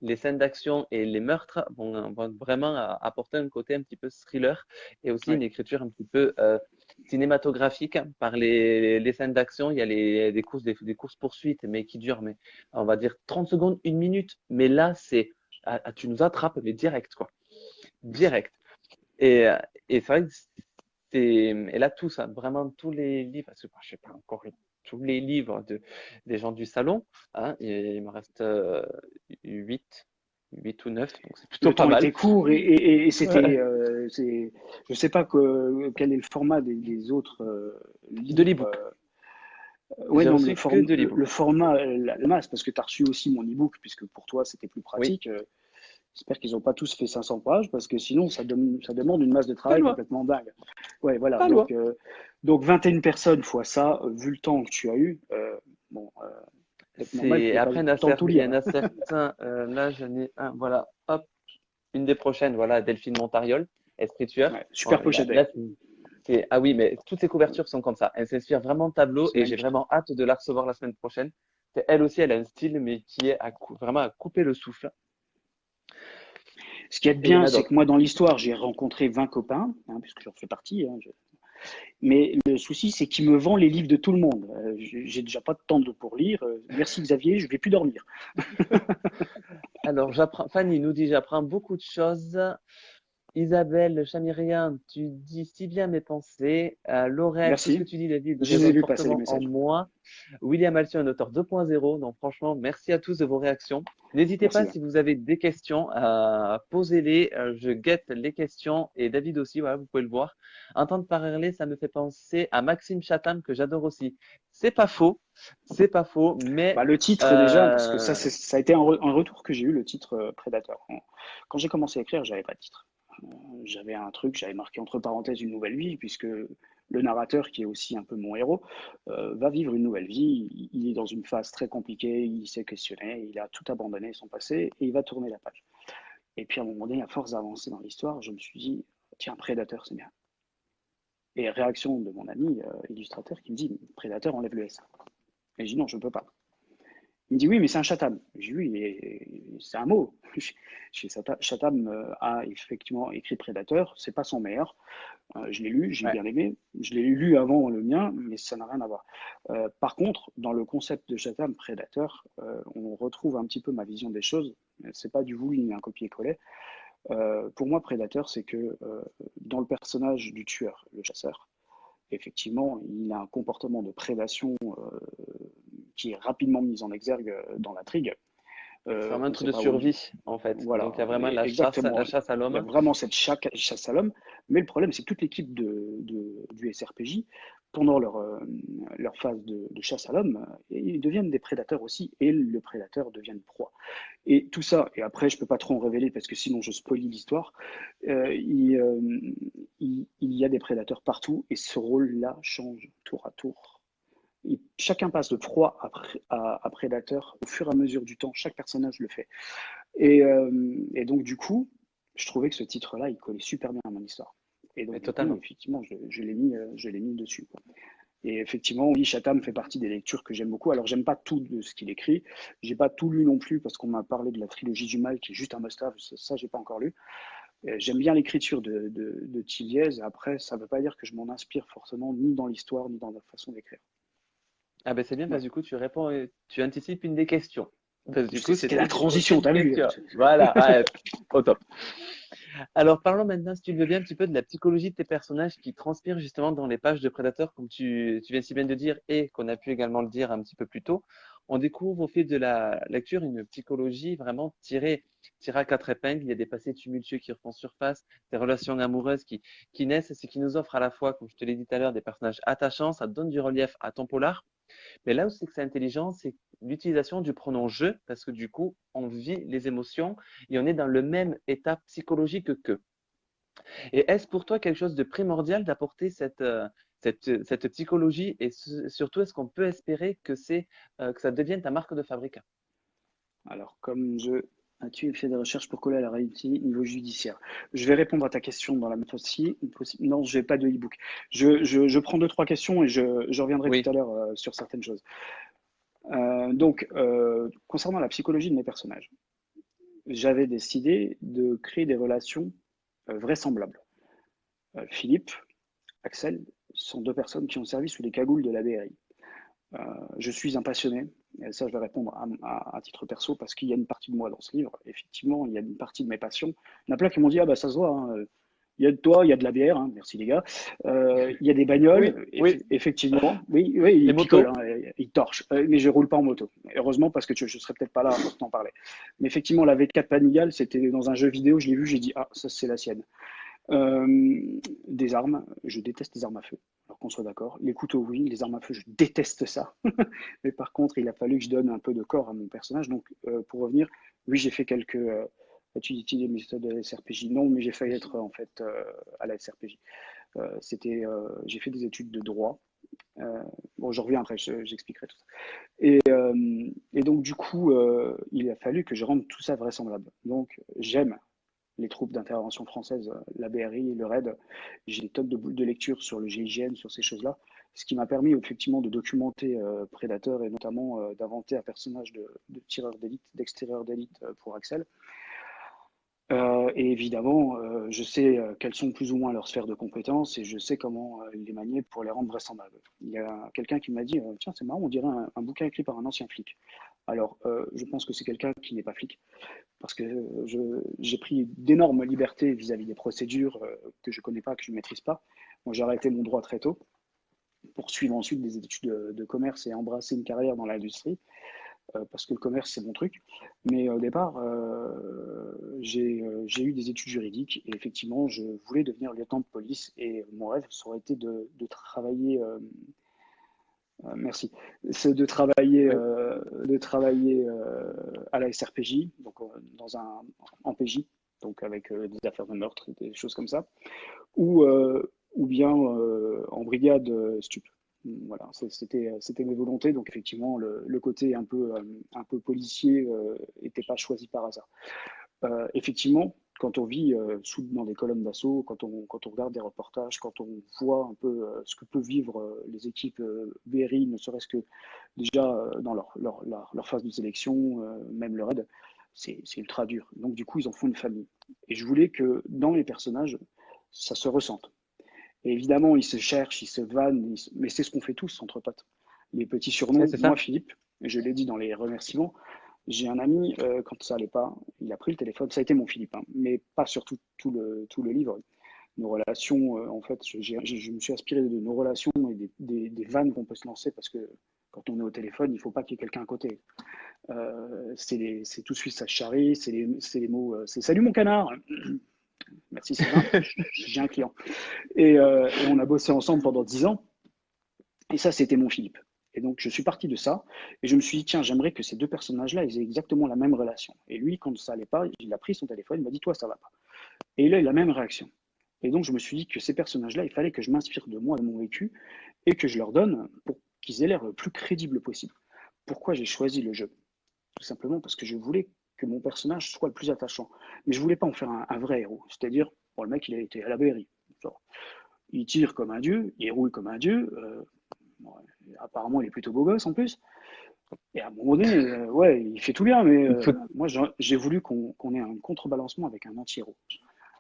les scènes d'action et les meurtres vont vraiment apporter un côté un petit peu thriller et aussi une Ouais. écriture un petit peu cinématographique. Par les scènes d'action, il y a des courses-poursuites, mais qui durent, mais on va dire 30 secondes, une minute. Mais là, tu nous attrapes, mais direct, quoi. Direct. Et, euh, et c'est vrai que et là, tout ça, vraiment tous les livres, parce que je sais pas encore tous les livres des gens du salon, hein, il me reste 8, 8 ou 9, donc c'est plutôt Le pas temps mal. était court et c'était. Ouais. Je ne sais pas quel est le format des autres De livres. l'e-book. Ouais, J'ai non, mais reçu que de le l'e-book. format, la masse, parce que tu as reçu aussi mon e-book, puisque pour toi c'était plus Oui, pratique. J'espère qu'ils n'ont pas tous fait 500 pages, parce que sinon ça demande une masse de pas travail loin, complètement dingue. Ouais, voilà. pas loin. Donc 21 personnes fois ça, vu le temps que tu as eu, bon, peut-être normal que tu n'aies pas eu Après, le temps de tout il y lire, en hein. a certains, là j'en ai un, voilà, hop, une des prochaines, voilà, Delphine Montariol, Esprit tueur. Ouais, Bon, super pochette là, d'ailleurs. ah oui, mais toutes ces couvertures sont comme ça. Elle s'inspire vraiment de tableau C'est et j'ai magnifique. vraiment hâte de la recevoir la semaine prochaine. Elle aussi, elle a un style, mais qui est vraiment à couper le souffle. Ce qui est Et il y en bien, a c'est que d'autres. moi, dans l'histoire, j'ai rencontré 20 copains, hein, puisque j'en fais partie, hein. Mais le souci, c'est qu'il me vend les livres de tout le monde. J'ai déjà pas de temps pour lire. Merci Xavier, je vais plus dormir. Alors, Fanny nous dit, j'apprends beaucoup de choses. Isabelle Chamirien, tu dis si bien mes pensées. Laurel, tout ce que Merci. tu dis, David, Je les ai résonne vus passer les fortement en messages. moi. William Alcion, un auteur 2.0. Donc, franchement, merci à tous de vos réactions. N'hésitez Merci pas bien. si vous avez des questions, posez-les. Je guette les questions et David aussi, voilà, vous pouvez le voir. Entendre parler, ça me fait penser à Maxime Chatham, que j'adore aussi. C'est pas faux, mais Bah, le titre déjà, parce que euh, ça a été un retour que j'ai eu, le titre Prédateur. Quand j'ai commencé à écrire, j'avais pas de titre. J'avais un truc, j'avais marqué entre parenthèses une nouvelle vie, puisque le narrateur, qui est aussi un peu mon héros, va vivre une nouvelle vie. Il est dans une phase très compliquée, il s'est questionné, il a tout abandonné son passé et il va tourner la page. Et puis à un moment donné, à force d'avancer dans l'histoire, je me suis dit, tiens, Prédateur, c'est bien. Et réaction de mon ami illustrateur qui me dit, Prédateur, enlève le S. Et je dis, non, je ne peux pas. Il me dit, oui, mais c'est un Chatham. Je dis, oui, mais c'est un mot. Chatham a effectivement écrit Prédateur, c'est pas son meilleur. Je l'ai lu, j'ai ouais. bien aimé. Je l'ai lu avant le mien, mais ça n'a rien à voir. Par contre, dans le concept de Chatham, Prédateur, on retrouve un petit peu ma vision des choses. C'est pas du voulu ni un copier-coller. Pour moi, Prédateur, c'est que dans le personnage du tueur, le chasseur, effectivement, il a un comportement de prédation qui est rapidement mis en exergue dans l'intrigue. C'est vraiment un on ne truc sait de pas où il... survie, en fait. Donc, il y a Voilà, vraiment exactement. la chasse à Il y a l'homme. vraiment cette chasse à l'homme. Mais le problème, c'est que toute l'équipe du SRPJ, pendant leur phase de chasse à l'homme, ils deviennent des prédateurs aussi, et le prédateur devient une proie. Et tout ça, et après, je ne peux pas trop en révéler parce que sinon je spoilie l'histoire, il y a des prédateurs partout, et ce rôle-là change tour à tour. Chacun passe de proie à prédateur au fur et à mesure du temps, chaque personnage le fait. Et donc, du coup, je trouvais que ce titre-là, il collait super bien à mon histoire. Et donc, Mais du coup, totalement. effectivement, je l'ai mis dessus, quoi. Et effectivement, oui, Chatham fait partie des lectures que j'aime beaucoup. Alors, j'aime pas tout de ce qu'il écrit. J'ai pas tout lu non plus parce qu'on m'a parlé de la trilogie du mal qui est juste un must-have. Ça, j'ai pas encore lu. J'aime bien l'écriture de Tilliez. Après, ça veut pas dire que je m'en inspire forcément ni dans l'histoire ni dans la façon d'écrire. Ah ben c'est bien parce Ouais. que du coup tu réponds, tu anticipes une des questions. Parce que du coup C'était c'était la où tu te posais transition, une t'as vu? question. Voilà, ouais, au top. Alors parlons maintenant, si tu le veux bien, un petit peu de la psychologie de tes personnages qui transpirent justement dans les pages de Predator, comme tu viens si bien de dire, et qu'on a pu également le dire un petit peu plus tôt. On découvre au fil de la lecture une psychologie vraiment tirée à quatre épingles. Il y a des passés tumultueux qui refont surface, des relations amoureuses qui naissent, et ce qui nous offre à la fois, comme je te l'ai dit tout à l'heure, des personnages attachants, ça donne du relief à ton polar. Mais là où c'est que c'est intelligent, c'est l'utilisation du pronom je, parce que du coup, on vit les émotions et on est dans le même état psychologique qu'eux. Et est-ce pour toi quelque chose de primordial d'apporter cette psychologie et surtout, est-ce qu'on peut espérer que ça devienne ta marque de fabrique? Alors, as-tu fait des recherches pour coller à la réalité niveau judiciaire? Je vais répondre à ta question dans la même aussi. Non, je n'ai pas de e-book. Je prends deux, trois questions et je reviendrai tout Oui, à l'heure sur certaines choses. Concernant la psychologie de mes personnages, j'avais décidé de créer des relations vraisemblables. Philippe, Axel sont deux personnes qui ont servi sous les cagoules de la BRI. Euh, je suis un passionné, et ça je vais répondre à titre perso, parce qu'il y a une partie de moi dans ce livre, effectivement, il y a une partie de mes passions. Il y en a plein qui m'ont dit, ah bah ça se voit, hein, il y a de toi, il y a de la bière, hein, merci les gars. Il y a des oui, bagnoles, oui. effectivement, oui, oui, Les il picole, motos. hein, il torche, mais je roule pas en moto. Heureusement, parce que je ne serais peut-être pas là pour t'en parler. Mais effectivement, la V4 Panigale, c'était dans un jeu vidéo, je l'ai vu, j'ai dit, ah, ça c'est la sienne. Des armes, je déteste les armes à feu. Alors qu'on soit d'accord. Les couteaux, oui, les armes à feu, je déteste ça. Mais par contre, il a fallu que je donne un peu de corps à mon personnage. Donc, pour revenir, oui, j'ai fait quelques. As-tu utilisé les méthodes de la SRPJ? Non, mais j'ai failli être en fait à la SRPJ. J'ai fait des études de droit. Bon, je reviens après, j'expliquerai tout ça. Et donc, du coup, il a fallu que je rende tout ça vraisemblable. Donc, j'aime les troupes d'intervention françaises, la BRI, le RAID. J'ai des tonnes de lectures sur le GIGN, sur ces choses-là, ce qui m'a permis effectivement de documenter Predator et notamment d'inventer un personnage de tireur d'élite, d'extérieur d'élite pour Axel. Et évidemment, je sais quelles sont plus ou moins leurs sphères de compétences et je sais comment les manier pour les rendre vraisemblables. Il y a quelqu'un qui m'a dit, tiens, c'est marrant, on dirait un bouquin écrit par un ancien flic. Alors, je pense que c'est quelqu'un qui n'est pas flic, parce que j'ai pris d'énormes libertés vis-à-vis des procédures que je ne connais pas, que je ne maîtrise pas. Moi, j'ai arrêté mon droit très tôt pour suivre ensuite des études de commerce et embrasser une carrière dans l'industrie, parce que le commerce, c'est mon truc. Mais au départ, j'ai eu des études juridiques et effectivement, je voulais devenir lieutenant de police et mon rêve, ça aurait été de travailler merci. C'est Oui. de travailler à la SRPJ, donc en PJ, donc avec des affaires de meurtre, des choses comme ça, ou bien en brigade stup. Voilà, c'était mes volontés. Donc effectivement, le côté un peu policier n'était pas choisi par hasard. Effectivement, quand on vit dans des colonnes d'assaut, quand on regarde des reportages, quand on voit un peu ce que peuvent vivre les équipes BRI, ne serait-ce que déjà dans leur phase de sélection, même le raid, c'est ultra dur. Donc du coup, ils en font une famille. Et je voulais que dans les personnages, ça se ressente. Et évidemment, ils se cherchent, ils se vannent, mais c'est ce qu'on fait tous entre potes. Les petits Ouais, surnoms, c'est moi ça. Philippe, je l'ai dit dans les remerciements, j'ai un ami, quand ça allait pas, il a pris le téléphone, ça a été mon Philippe, hein, mais pas sur tout le livre. Nos relations, en fait, je me suis inspiré de nos relations et des vannes qu'on peut se lancer parce que Quand on est au téléphone, il ne faut pas qu'il y ait quelqu'un à côté. C'est tout de suite ça charrie, c'est les mots, c'est salut mon canard. Merci Sylvain, j'ai un client. Et on a bossé ensemble pendant 10 ans. Et ça, c'était mon Philippe. Et donc, je suis parti de ça. Et je me suis dit, tiens, j'aimerais que ces deux personnages-là, ils aient exactement la même relation. Et lui, quand ça allait pas, il a pris son téléphone, il m'a dit, toi, ça va pas. Et il a eu la même réaction. Et donc, je me suis dit que ces personnages-là, il fallait que je m'inspire de moi, de mon vécu, et que je leur donne pour qu'ils aient l'air le plus crédible possible. Pourquoi j'ai choisi le jeu? Tout simplement parce que je voulais que mon personnage soit le plus attachant. Mais je voulais pas en faire un vrai héros. C'est-à-dire, bon, le mec, il a été à la BRI. Il tire comme un dieu, il roule comme un dieu. Bon, apparemment, il est plutôt beau gosse en plus. Et à un moment donné, ouais, il fait tout bien, mais Il faut- moi, j'ai voulu qu'on ait un contrebalancement avec un anti-héros.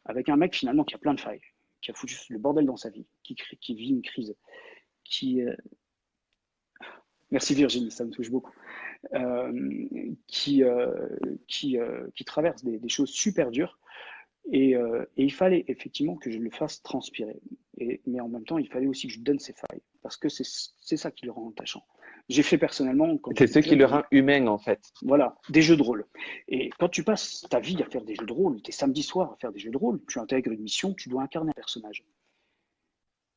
Avec un mec finalement qui a plein de failles, qui a foutu le bordel dans sa vie, qui vit une crise, qui. Merci Virginie, ça me touche beaucoup. Qui, qui traverse des choses super dures. Et il fallait effectivement que je le fasse transpirer. Mais en même temps, il fallait aussi que je donne ses failles, parce que c'est ça qui le rend attachant. J'ai fait personnellement, quand C'est j'étais ce qui jeune, le rend humain, en fait. voilà, des jeux de rôle. Et quand tu passes ta vie à faire des jeux de rôle, tes samedis soirs à faire des jeux de rôle, tu intègres une mission, tu dois incarner un personnage.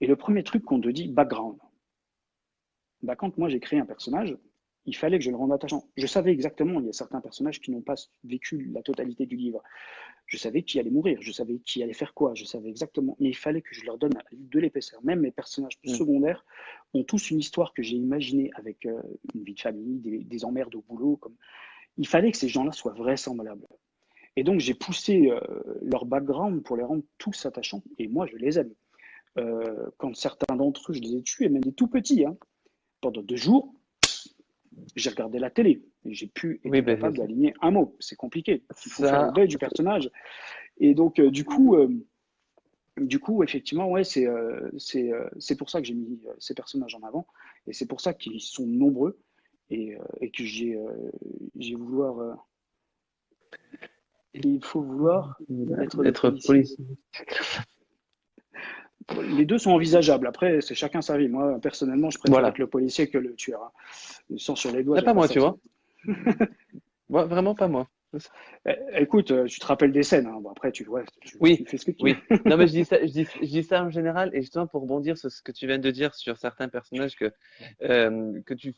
Et le premier truc qu'on te dit, background. Bah, quand moi j'ai créé un personnage, il fallait que je le rende attachant. Je savais exactement, il y a certains personnages qui n'ont pas vécu la totalité du livre. Je savais qui allait mourir, je savais qui allait faire quoi, je savais exactement. Mais il fallait que je leur donne de l'épaisseur. Même mes personnages Mm. secondaires ont tous une histoire que j'ai imaginée avec une vie de famille, des emmerdes au boulot. Il fallait que ces gens-là soient vraisemblables. Et donc j'ai poussé leur background pour les rendre tous attachants. Et moi, je les aime. Quand certains d'entre eux, je les ai tués, même des tout petits, hein, pendant 2 jours, j'ai regardé la télé et j'ai pu Oui, être ben, capable d'aligner un mot. C'est compliqué. Il faut faire le ça, deuil du personnage. Et donc, du coup, effectivement, ouais, c'est pour ça que j'ai mis ces personnages en avant. Et c'est pour ça qu'ils sont nombreux et que j'ai vouloir. Il faut vouloir être le être policier. policier. Les deux sont envisageables. Après, c'est chacun sa vie. Moi, personnellement, je préfère être Voilà. le policier que le tueur, hein. Le sang sur les doigts, Ah, j'aime pas pas moi, ça. tu vois. Moi, vraiment pas moi. Écoute, tu te rappelles des scènes, hein. Bon, après, tu vois, tu Oui, fais ce que tu veux. oui. Non, mais je dis ça en général, et justement pour rebondir sur ce que tu viens de dire sur certains personnages que tu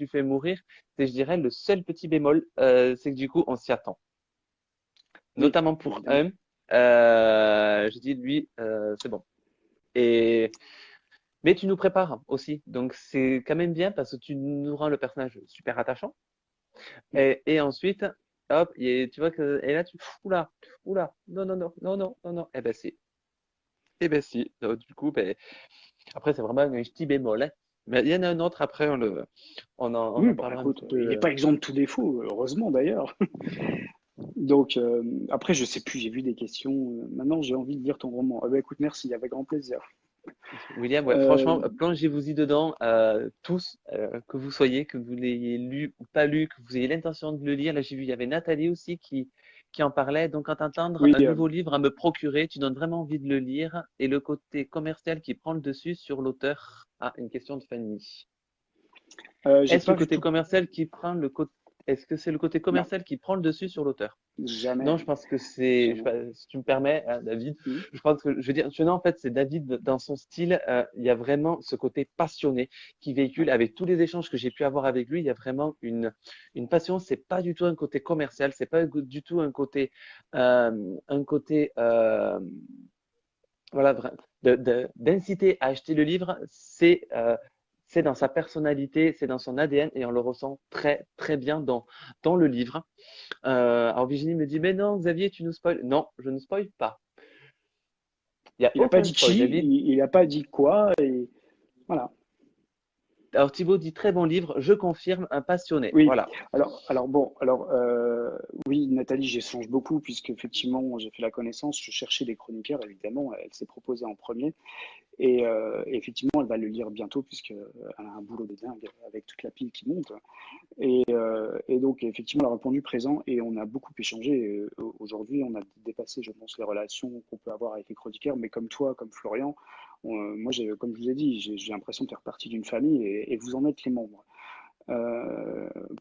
fais mourir, c'est, je dirais, le seul petit bémol, c'est que du coup, on s'y attend. Oui, Notamment pour évidemment. un, je dis lui, c'est bon. Et mais tu nous prépares aussi, donc c'est quand même bien parce que tu nous rends le personnage super attachant. Et ensuite, hop, tu vois que et là tu oula, oula, non non non non non non non. Eh ben si, eh ben si. Donc, du coup, ben, après c'est vraiment un petit bémol, hein. Mais il y en a un autre après, on Oui, en bah parlera un écoute, petit il n'est peu. pas exempt de tout défaut, heureusement d'ailleurs. Donc, après, je sais plus, j'ai vu des questions. Maintenant, j'ai envie de lire ton roman. Ah bah écoute, merci, avec grand plaisir. William, ouais, Euh, franchement, plongez-vous-y dedans, tous, que vous soyez, que vous l'ayez lu ou pas lu, que vous ayez l'intention de le lire. Là, j'ai vu, il y avait Nathalie aussi qui en parlait. Donc, quand t'entendre oui, un nouveau livre à me procurer, tu donnes vraiment envie de le lire. Et le côté commercial qui prend le dessus sur l'auteur. Ah, une question de Fanny. j'ai Est-ce le pas côté tout, commercial qui prend est-ce que c'est le côté non, commercial qui prend le dessus sur l'auteur? jamais, Non, je pense que c'est, je sais jamais. pas, si tu me permets, hein, David, Hmm. je pense que, je veux dire, non, en fait, c'est David, dans son style, il y a vraiment ce côté passionné qui véhicule, Ouais. avec tous les échanges que j'ai pu avoir avec lui, il y a vraiment une passion, c'est pas du tout un côté commercial, c'est pas du tout un côté, voilà, d'inciter à acheter le livre, c'est dans sa personnalité, c'est dans son ADN et on le ressent très, très bien dans le livre. Alors Virginie me dit, mais non, Xavier, tu nous spoil. Non, je ne spoil pas. Il n'y a Il n'a pas aucun dit spoil, qui, David. il n'a pas dit quoi, et voilà. Alors Thibaut dit, très bon livre, je confirme, un passionné. Oui, Voilà. alors bon, oui, Nathalie, j'échange beaucoup puisque effectivement j'ai fait la connaissance, je cherchais des chroniqueurs, évidemment, elle s'est proposée en premier. Et effectivement, elle va le lire bientôt puisqu'elle a un boulot de dingue avec toute la pile qui monte. Et donc, effectivement, elle a répondu présent et on a beaucoup échangé. Aujourd'hui, on a dépassé, je pense, les relations qu'on peut avoir avec les chroniqueurs, mais comme toi, comme Florian, Moi, comme je vous ai dit, j'ai l'impression de faire partie d'une famille et vous en êtes les membres.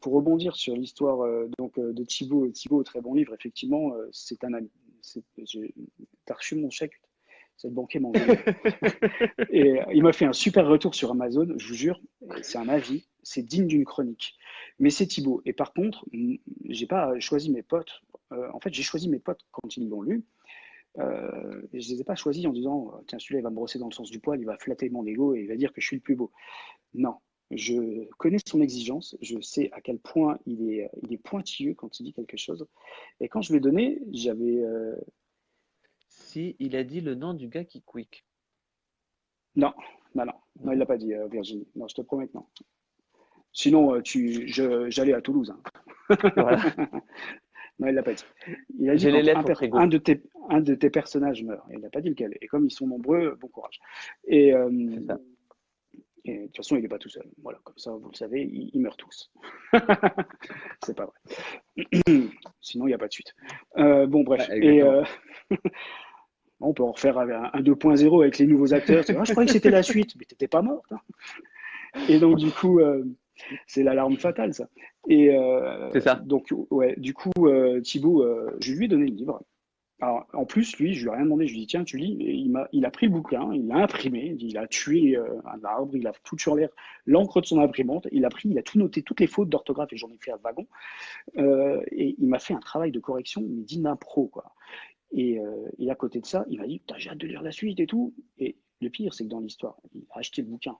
Pour rebondir sur l'histoire de Thibaut, Thibaut, très bon livre, effectivement, c'est un ami. T'as reçu mon chèque, c'est le banquier m'a engueulé. Et il m'a fait un super retour sur Amazon, je vous jure, c'est un avis, c'est digne d'une chronique. Mais c'est Thibaut. Et par contre, j'ai pas choisi mes potes. En fait, j'ai choisi mes potes quand ils l'ont lu. Et je les ai pas choisis en disant, tiens, celui-là, il va me brosser dans le sens du poil, il va flatter mon ego et il va dire que je suis le plus beau. Non, je connais son exigence, je sais à quel point il est pointilleux quand il dit quelque chose. Et quand je lui ai donné, j'avais... Si il a dit le nom du gars qui quick. non, non, non, non, il l'a pas dit, Virginie. Non, je te promets que non. Sinon, j'allais à Toulouse, hein. Voilà. Non, il l'a pas dit. Il a dit J'ai les quand lettres au frigo. un de tes personnages meurt. Il n'a pas dit lequel. Et comme ils sont nombreux, bon courage. Et, euh, C'est ça. et de toute façon, il n'est pas tout seul. Voilà, comme ça, vous le savez, ils meurent tous. C'est pas vrai. Sinon, il n'y a pas de suite. Bon, Ouais, bref. exactement. On peut en refaire un 2.0 avec les nouveaux acteurs. Ah, je croyais que c'était la suite, mais t'étais pas morte, hein. Et donc, du coup, c'est l'alarme fatale, ça. C'est ça. Donc, ouais, du coup, Thibaut, je lui ai donné le livre. Alors, en plus, lui, je lui ai rien demandé. Je lui ai dit, tiens, tu lis. Et il a pris le bouquin, il l'a imprimé, il a tué un arbre, il a foutu sur l'air l'encre de son imprimante. Il a tout noté, toutes les fautes d'orthographe, et j'en ai fait un wagon. Et il m'a fait un travail de correction, mais digne d'un pro, quoi. Et à côté de ça, il m'a dit, j'ai hâte de lire la suite et tout. Et le pire, c'est que dans l'histoire, il a acheté le bouquin.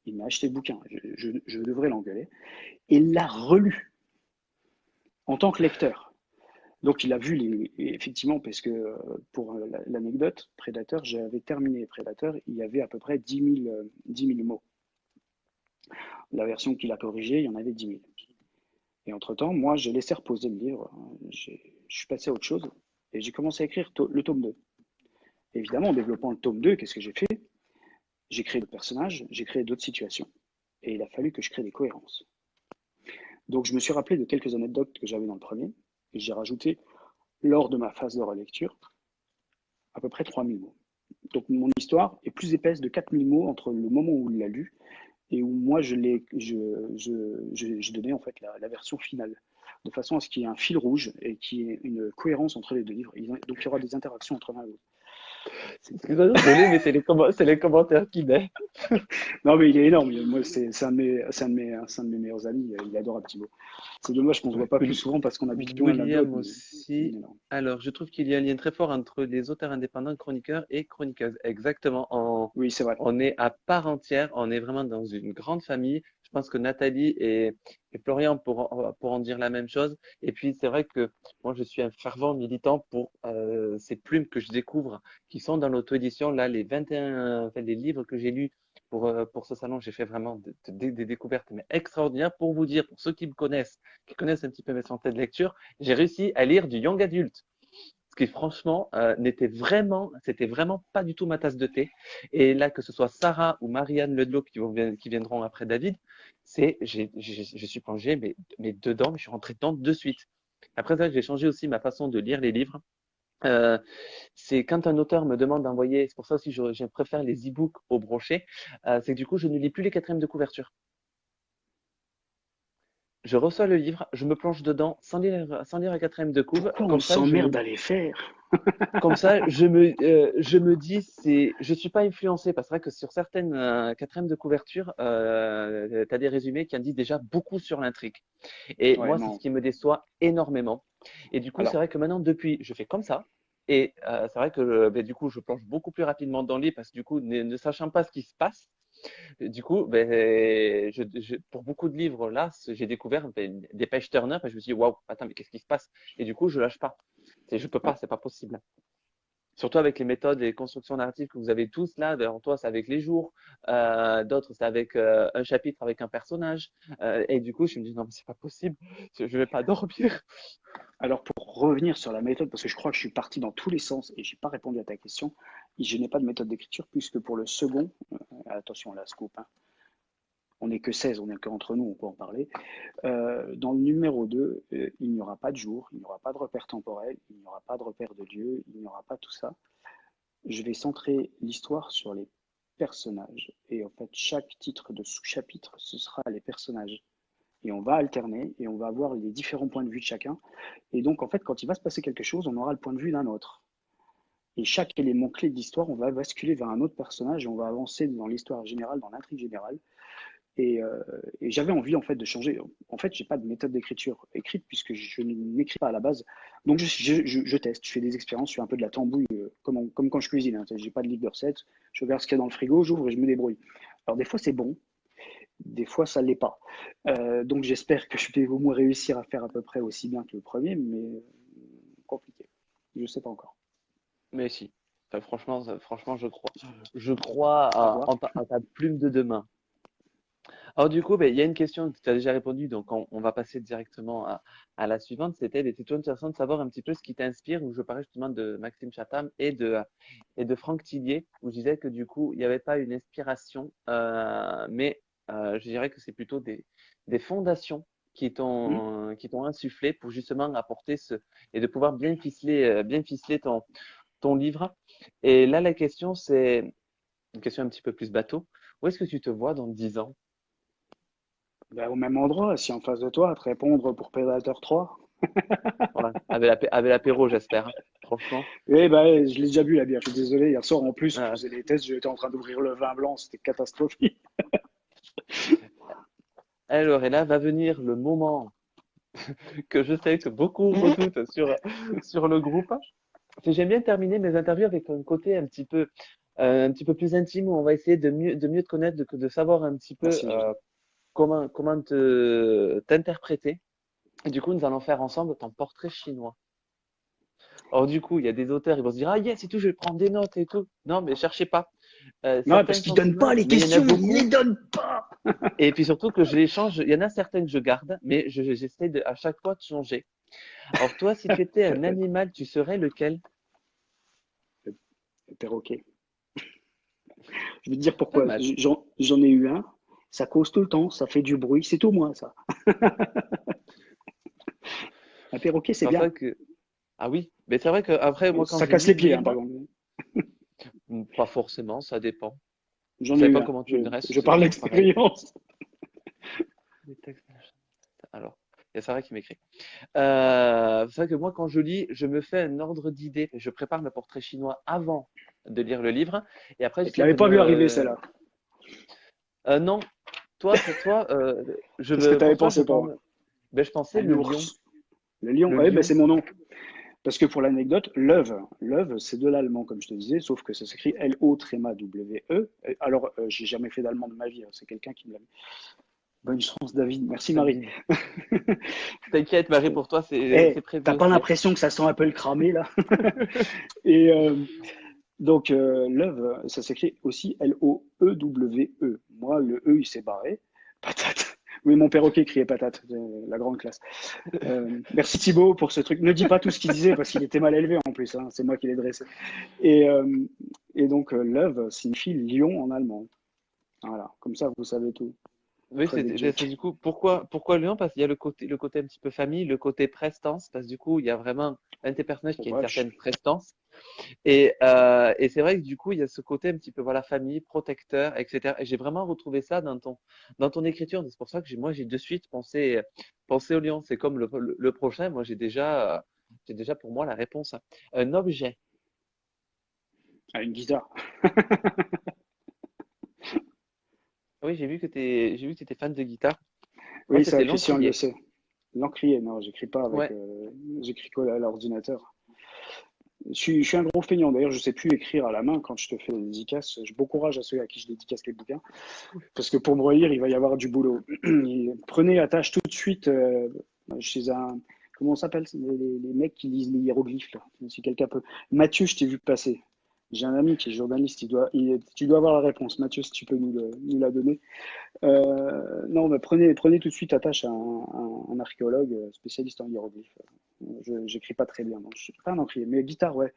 Il m'a acheté le bouquin. Je devrais l'engueuler. Et il l'a relu en tant que lecteur. Donc il a vu effectivement, parce que pour l'anecdote, Predator, j'avais terminé Predator, il y avait à peu près 10 000 mots. La version qu'il a corrigée, il y en avait 10 000. Et entre-temps, moi, j'ai laissé reposer le livre, je suis passé à autre chose, et j'ai commencé à écrire le tome 2. Évidemment, en développant le tome 2, qu'est-ce que j'ai fait? J'ai créé d'autres personnages, j'ai créé d'autres situations. Et il a fallu que je crée des cohérences. Donc je me suis rappelé de quelques anecdotes que j'avais dans le premier, et j'ai rajouté, lors de ma phase de relecture, à peu près 3 000 mots. Donc mon histoire est plus épaisse de 4 000 mots entre le moment où il l'a lu et où moi j'ai donné en fait la version finale, de façon à ce qu'il y ait un fil rouge et qu'il y ait une cohérence entre les deux livres. Donc il y aura des interactions entre l'un et l'autre. Excuse-moi de rigoler, mais c'est les commentaires qui m'aident. Non mais il est énorme, moi c'est un de mes meilleurs amis, il adore un petit mot. C'est dommage qu'on ne se voit pas plus souvent parce qu'on habite loin l'un de l'autre, William mais il est aussi. énorme. Alors, je trouve qu'il y a un lien très fort entre les auteurs indépendants, chroniqueurs et chroniqueuses. Exactement. Oui, c'est vrai. On est à part entière. On est vraiment dans une grande famille. Je pense que Nathalie et Florian pour en dire la même chose. Et puis, c'est vrai que moi, je suis un fervent militant pour ces plumes que je découvre qui sont dans l'auto-édition. Là, les 21, enfin, les livres que j'ai lus pour ce salon, j'ai fait vraiment des découvertes mais extraordinaires. Pour vous dire, pour ceux qui connaissent un petit peu mes santé de lecture, j'ai réussi à lire du young adulte. Ce qui franchement c'était vraiment pas du tout ma tasse de thé. Et là, que ce soit Sarah ou Marianne Ledlow qui viendront après David, je suis plongé mais dedans, mais je suis rentré dedans de suite. Après ça, j'ai changé aussi ma façon de lire les livres. Euh, c'est quand un auteur me demande d'envoyer, c'est pour ça aussi je préfère les e-books au brochet, c'est que du coup je ne lis plus les quatrièmes de couverture. Je reçois le livre, je me plonge dedans sans lire la quatrième de couve. Pourquoi on s'emmerde à les faire? Comme ça, je me dis, je suis pas influencé parce que c'est vrai que sur certaines quatrièmes de couverture, tu as des résumés qui en disent déjà beaucoup sur l'intrigue. Et Ouais, moi, c'est ce non. qui me déçoit énormément. Et du coup, c'est Alors, vrai que maintenant, depuis, je fais comme ça. Et c'est vrai que ben, du coup, je plonge beaucoup plus rapidement dans le livre parce que du coup, ne sachant pas ce qui se passe, du coup, ben, pour beaucoup de livres là, j'ai découvert ben, des page turners et je me suis dit, waouh, attends, mais qu'est-ce qui se passe? Et du coup, je lâche pas. Je peux ouais. pas, c'est pas possible. Surtout avec les méthodes et les constructions narratives que vous avez tous là. Alors, toi, c'est avec les jours, d'autres, c'est avec un chapitre avec un personnage. Et du coup, je me dis, non, mais c'est pas possible, je vais pas dormir. Alors, pour revenir sur la méthode, parce que je crois que je suis parti dans tous les sens et j'ai pas répondu à ta question, je n'ai pas de méthode d'écriture puisque pour le second, attention la scoop, hein, on n'est que 16, on n'est qu'entre nous, on peut en parler. Dans le numéro 2, il n'y aura pas de jour, il n'y aura pas de repère temporel, il n'y aura pas de repère de lieu, il n'y aura pas tout ça. je vais centrer l'histoire sur les personnages. Et en fait, chaque titre de sous-chapitre, ce sera les personnages. Et on va alterner et on va avoir les différents points de vue de chacun. Et donc, en fait, quand il va se passer quelque chose, on aura le point de vue d'un autre. Et chaque élément clé de l'histoire, on va basculer vers un autre personnage et on va avancer dans l'histoire générale, dans l'intrigue générale. Et, euh, et j'avais envie en fait de changer. En fait, j'ai pas de méthode d'écriture écrite puisque je n'écris pas à la base. Donc je teste, je fais des expériences, je fais un peu de la tambouille comme quand je cuisine. Hein. J'ai pas de livre de recettes, je regarde ce qu'il y a dans le frigo, j'ouvre et je me débrouille. Alors des fois c'est bon, des fois ça l'est pas. Donc j'espère que je vais au moins réussir à faire à peu près aussi bien que le premier, mais compliqué. Je sais pas encore. Mais si. Enfin, franchement, franchement, je crois À voir. à ta plume de demain. Alors du coup, ben, il y a une question que tu as déjà répondu, donc on va passer directement à la suivante. C'était toujours intéressant de savoir un petit peu ce qui t'inspire, où je parlais justement de Maxime Chatham et de Franck Tillier, où je disais que du coup, il n'y avait pas une inspiration, mais je dirais que c'est plutôt des fondations Hmm. qui t'ont insufflé pour justement apporter et de pouvoir bien ficeler ton livre. Et là, la question, c'est une question un petit peu plus bateau. Où est-ce que tu te vois dans 10 ans? Ben, au même endroit, si en face de toi, à te répondre pour Predator 3. Voilà, avec l'apéro, j'espère, hein. Franchement. Eh ben, je l'ai déjà bu la bière, je suis désolé. Hier soir, en plus, je Euh, faisais les tests, j'étais en train d'ouvrir le vin blanc, c'était catastrophique. alors, et là va venir le moment que je sais que beaucoup redoutent sur le groupe. Parce que j'aime bien terminer mes interviews avec un côté un petit peu plus intime où on va essayer de mieux te connaître, de savoir un petit peu Merci. comment t'interpréter. Et du coup, nous allons faire ensemble ton portrait chinois. Or, du coup, il y a des auteurs, ils vont se dire, ah yes, et tout, je vais prendre des notes et tout. Non, mais cherchez pas. Non, parce Certains qu'il sont donne pas simples, les mais il y en a questions, il les beaucoup. donne pas. Et puis surtout que je les change. Il y en a certaines que je garde, mais j'essaie à chaque fois de changer. Alors toi, si tu étais un animal, tu serais lequel? Le perroquet. Je vais te dire Pas pourquoi. mal. J'en ai eu un, ça cause tout le temps, ça fait du bruit, c'est tout moi ça. Un perroquet, c'est C'est bien. ça que... Ah oui, mais c'est vrai que après, moi, quand Ça je casse lis les le pieds, hein, par livre, exemple. pas forcément, ça dépend. Je J'en ai sais eu pas un. comment tu le Je, dresses, je c'est parle toujours pareil. d'expérience. Les textes, machin. Alors, il y a Sarah qui m'écrit. C'est vrai que moi, quand je lis, je me fais un ordre d'idées. Je prépare mes portraits chinois avant de lire le livre. Et après, Je j'essaie l'avais de pas vu arriver me... celle-là. Non, toi, Qu'est-ce que tu avais pour toi, pensé pour moi? ben, je pensais Un le lion. ours. Le lion, Le oui, ben lion. c'est mon nom. Parce que pour l'anecdote, Love, c'est de l'allemand, comme je te disais, sauf que ça s'écrit L-O-W-E. Alors, j'ai jamais fait d'allemand de ma vie, hein, c'est quelqu'un qui me l'a mis. Bonne chance, David. Merci, Marie. David. T'inquiète, Marie, pour toi, Eh, c'est prévu t'as pas aussi. l'impression que ça sent un peu le cramé, là? Et donc, Love, ça s'écrit aussi L-O-E-W-E. Moi, le E, il s'est barré. Patate. Oui, mon perroquet criait patate, la grande classe. Merci Thibaut pour ce truc. Ne dis pas tout ce qu'il disait parce qu'il était mal élevé en plus, hein. C'est moi qui l'ai dressé. Et, euh, et donc, Love signifie lion en allemand. Voilà, comme ça vous savez tout. Oui, Très c'est Jake. du coup, pourquoi le lion? Parce qu'il y a le côté un petit peu famille, le côté prestance, parce que du coup, il y a vraiment un de tes personnages Oh, qui a une vache. certaine prestance. Et c'est vrai que du coup, il y a ce côté un petit peu, voilà, famille, protecteur, etc. Et j'ai vraiment retrouvé ça dans ton écriture. C'est pour ça que moi, j'ai de suite pensé au lion. C'est comme le prochain. Moi, j'ai déjà pour moi la réponse. Un objet. Ah, une guitare. Oui, j'ai vu que tu étais fan de guitare. Moi, Oui, ça, c'était Christian le l'encrier. sait. L'encrier, non, j'écris pas avec. Ouais. J'écris quoi à l'ordinateur. Je suis un gros feignant. D'ailleurs, je sais plus écrire à la main quand je te fais des dédicaces. Bon courage à ceux à qui je dédicace les bouquins. Parce que pour me relire, il va y avoir du boulot. Prenez attache tout de suite chez un. Comment on s'appelle les mecs qui lisent les hiéroglyphes là. Si quelqu'un peut. Mathieu, je t'ai vu passer. J'ai un ami qui est journaliste. Tu dois avoir la réponse. Mathieu, si tu peux nous la donner. Non, mais prenez tout de suite attache à un archéologue spécialiste en hiéroglyphes. Je n'écris pas très bien, donc je suis pas un encrier. Mais guitare, ouais.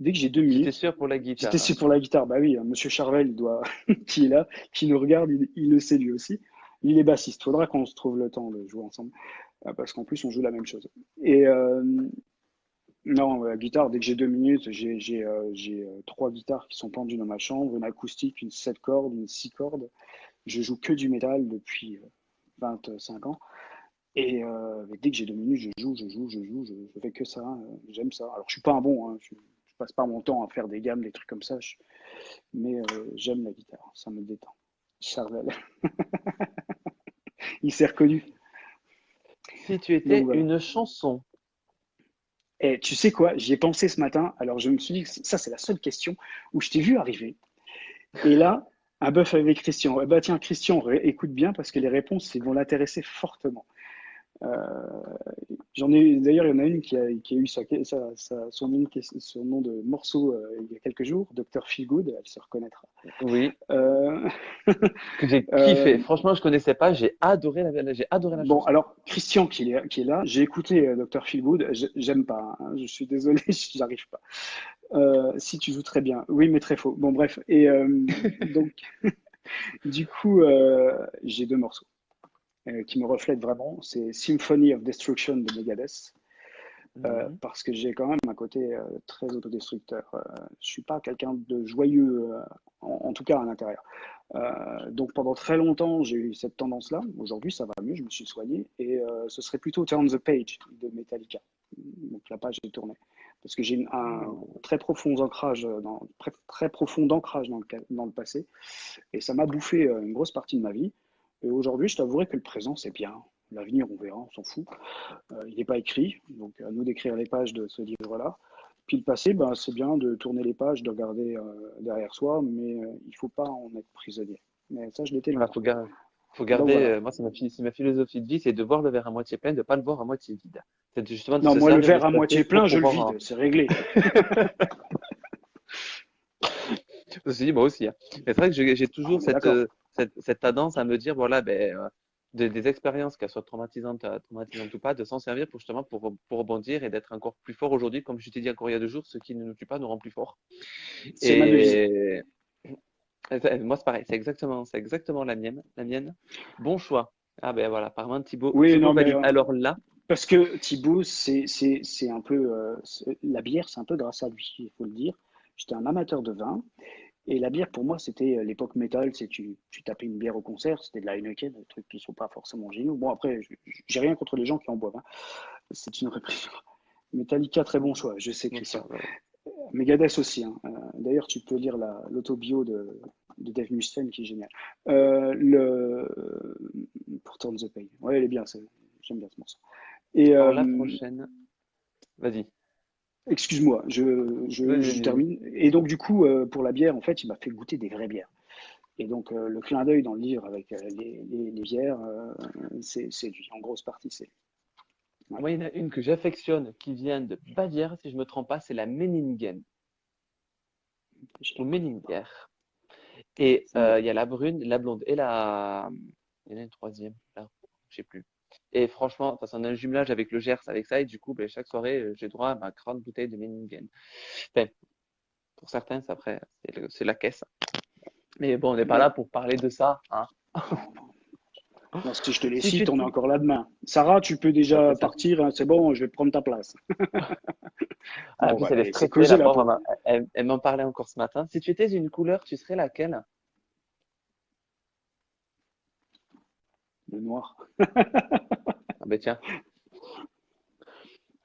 Dès que j'ai deux J'étais minutes, sûr pour la j'étais guitare. sûr pour la guitare. Bah oui, Monsieur Charvel, il doit, qui est là, qui nous regarde, il le sait lui aussi. Il est bassiste. Faudra qu'on se trouve le temps de jouer ensemble, parce qu'en plus on joue la même chose. Et Non, la guitare, dès que j'ai 2 minutes, j'ai 3 guitares qui sont pendues dans ma chambre, une acoustique, une 7 cordes, une 6 cordes. Je joue que du métal depuis 25 ans. Mais dès que j'ai 2 minutes, je fais que ça. J'aime ça. Alors, je suis pas un bon, hein, je passe pas mon temps à faire des gammes, des trucs comme ça. Mais j'aime la guitare, ça me détend. Charvel, il s'est reconnu. Si tu Donc étais voilà. une chanson, Et tu sais quoi, j'y ai pensé ce matin. Alors, je me suis dit que ça, c'est la seule question où je t'ai vu arriver. Et là, un bœuf avec Christian. Eh ben, tiens, Christian, écoute bien parce que les réponses, ils vont l'intéresser fortement. Euh, J'en ai d'ailleurs, il y en a une qui a eu son nom de morceau il y a quelques jours, Dr. Feelgood, elle se reconnaîtra. oui, Euh, que j'ai euh, kiffé. Franchement, je connaissais pas, j'ai adoré la bon, chanson. alors Christian qui est là, j'ai écouté Dr. Feelgood, j'aime pas, hein, je suis désolé, j'arrive pas. Si tu joues très bien, oui, mais très faux. Bon, bref, donc du coup, j'ai 2 morceaux qui me reflètent vraiment. C'est Symphony of Destruction de Megadeth. Mhm. Parce que j'ai quand même un côté très autodestructeur. Je suis pas quelqu'un de joyeux, en tout cas à l'intérieur. Donc pendant très longtemps, j'ai eu cette tendance-là. Aujourd'hui, ça va mieux, je me suis soigné. Et ce serait plutôt Turn the Page de Metallica. Donc la page est tournée. Parce que j'ai un Oh. très profond ancrage très profond d'ancrage dans le passé. Et ça m'a bouffé une grosse partie de ma vie. Et aujourd'hui, je t'avouerai que le présent, c'est bien. L'avenir, on verra, on s'en fout. Il n'est pas écrit, donc à nous d'écrire les pages de ce livre-là. Puis le passé, ben, c'est bien de tourner les pages, de regarder derrière soi, mais il ne faut pas en être prisonnier. Mais ça, je l'étais Voilà, longtemps. faut Donc garder, voilà. moi, c'est ma philosophie de vie, c'est de voir le verre à moitié plein, de pas le voir à moitié vide. C'est justement de Non, se moi, le servir de verre ce à passé moitié pour plein, je le pouvoir vide, c'est réglé. Je me suis dit, moi aussi, hein. Mais c'est vrai que j'ai Ah, toujours on est d'accord. cette tendance à me dire, voilà, ben, des expériences, qu'elles soient traumatisantes ou pas, de s'en servir pour justement pour rebondir et d'être encore plus fort aujourd'hui. Comme je t'ai dit encore il y a 2 jours, ce qui ne nous tue pas nous rend plus fort. C'est ma devise. Et moi, c'est pareil, c'est exactement la mienne, la mienne. Bon choix. Ah ben voilà, apparemment Oui, Thibaut non, mais valide. Alors là, parce que Thibaut, c'est un peu. La bière, c'est un peu grâce à lui, il faut le dire. J'étais un amateur de vin. Et la bière, pour moi, c'était l'époque métal. C'est tu tapais une bière au concert, c'était de la Heineken, des trucs qui sont pas forcément géniaux. Bon, après, j'ai rien contre les gens qui en boivent, hein. C'est une répression. Metallica, très bon choix, je sais, bien Christian. sûr, ouais. Megadeth aussi, hein. D'ailleurs, tu peux lire l'autobio de Dave Mustaine qui est génial. Pour Turn the Page. Ouais, elle est bien, j'aime bien ce morceau. Et Alors la prochaine, vas-y. excuse-moi, Vas-y, je vas-y, vas-y. termine. Et donc, du coup, pour la bière, en fait, il m'a fait goûter des vraies bières. Et donc, le clin d'œil dans le livre avec les bières, c'est lui. En grosse partie, c'est lui. Voilà. Moi, il y en a une que j'affectionne qui vient de Bavière, si je me trompe pas, c'est la Meiningen Je ou les connais pas. Menninger. Et Ça me dit il y rien. a la brune, la blonde et la. Il y en a une troisième, là, je sais plus. Et franchement, de toute façon, on a un jumelage avec le Gers avec ça, et du coup, ben, chaque soirée, j'ai droit à ma grande bouteille de Meiningen. Enfin, pour certains, c'est après, c'est la caisse. Mais bon, on n'est pas là Bon, pour parler de ça, hein. non, non. Non, si je te les Si tu cite, on est étais. encore là demain. Sarah, tu peux Ça, déjà ça- partir, hein, c'est bon, je vais prendre ta place. Ah, en Bon, plus, voilà, elle est et c'est stressée, causé la la pauvre, pauvre. elle m'en parlait encore ce matin. Si tu étais une couleur, tu serais laquelle? Le noir. Ah ben tiens.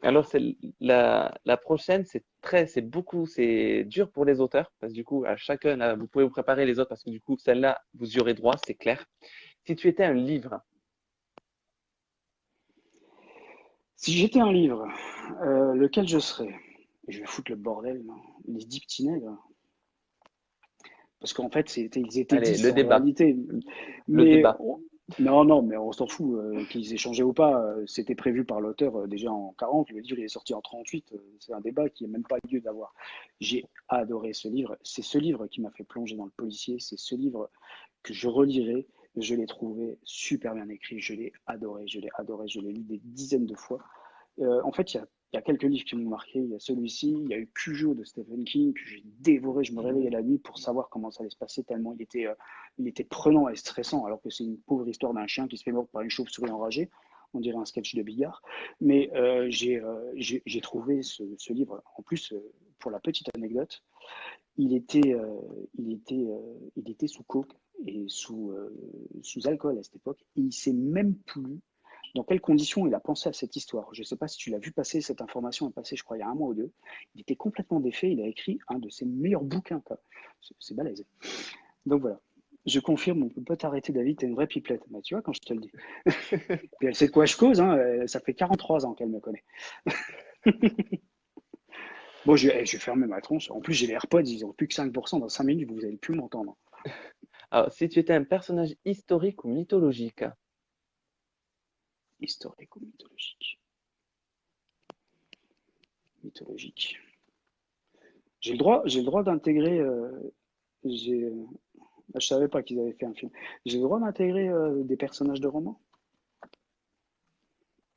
Alors, la prochaine, c'est dur pour les auteurs, parce que du coup, à chacun, là, vous pouvez vous préparer les autres, parce que du coup, celle-là, vous y aurez droit, c'est clair. Si tu étais un livre, Si j'étais un livre, lequel je serais? Je vais foutre le bordel, non. Les 10 petits nègres. Parce qu'en fait, ils étaient allez, 10 le en débat, réalité. le Mais débat. non, non, mais on s'en fout qu'ils échangeaient ou pas. C'était prévu par l'auteur déjà en 40. Le livre il est sorti en 38. C'est un débat qui n'a même pas lieu d'avoir. J'ai adoré ce livre. C'est ce livre qui m'a fait plonger dans le policier. C'est ce livre que je relirai. Je l'ai trouvé super bien écrit. Je l'ai adoré. Je l'ai adoré. Je l'ai lu des dizaines de fois. En fait, il y a quelques livres qui m'ont marqué. Il y a celui-ci, il y a eu Cujo de Stephen King que j'ai dévoré. Je me réveillais la nuit pour savoir comment ça allait se passer tellement il était prenant et stressant alors que c'est une pauvre histoire d'un chien qui se fait mordre par une chauve-souris enragée. On dirait un sketch de Bigard. Mais j'ai trouvé ce livre, en plus, pour la petite anecdote, il était sous coke et sous alcool à cette époque. Et il sait même plus dans quelles conditions il a pensé à cette histoire. Je ne sais pas si tu l'as vu passer, cette information est passée, je crois, il y a un mois ou deux. Il était complètement défait, il a écrit un de ses meilleurs bouquins, quoi. C'est balèze. Donc voilà. Je confirme, on ne peut pas t'arrêter, David, t'es une vraie pipelette. Bah, tu vois, quand je te le dis. Puis elle sait de quoi je cause, hein, ça fait 43 ans qu'elle me connaît. Bon, je vais fermer ma tronche. En plus, j'ai les AirPods, ils ont plus que 5%. Dans 5 minutes, vous allez plus m'entendre. Alors, si tu étais un personnage historique ou mythologique, Historique ou mythologique? Mythologique. J'ai le droit d'intégrer. J'ai, je savais pas qu'ils avaient fait un film. J'ai le droit d'intégrer des personnages de romans?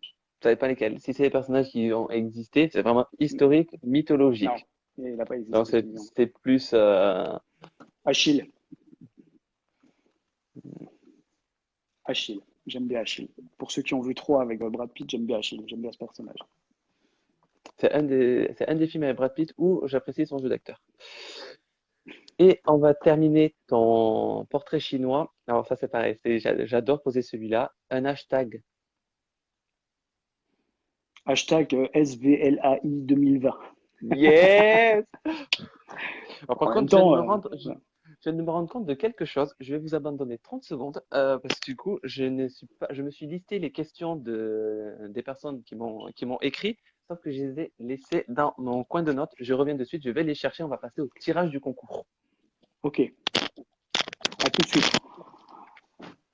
tu savais pas lesquels. Si c'est des personnages qui ont existé, c'est vraiment historique, Non, mythologique. il n'a pas Donc, existé celui-là. c'est plus. Achille. Achille. J'aime bien Achille. Pour ceux qui ont vu 3 avec Brad Pitt, j'aime bien Achille. J'aime bien ce personnage. C'est un des films avec Brad Pitt où j'apprécie son jeu d'acteur. Et on va terminer ton portrait chinois. Alors, ça, c'est pareil. J'adore poser celui-là. Un hashtag. Hashtag SVLAI 2020. Yes! Alors, par En même contre, temps, je viens de me rendre compte de quelque chose. Je vais vous abandonner 30 secondes parce que du coup, je me suis listé les questions des personnes qui m'ont écrit, sauf que je les ai laissées dans mon coin de notes. Je reviens de suite, je vais les chercher. On va passer au tirage du concours. ok, à tout de suite.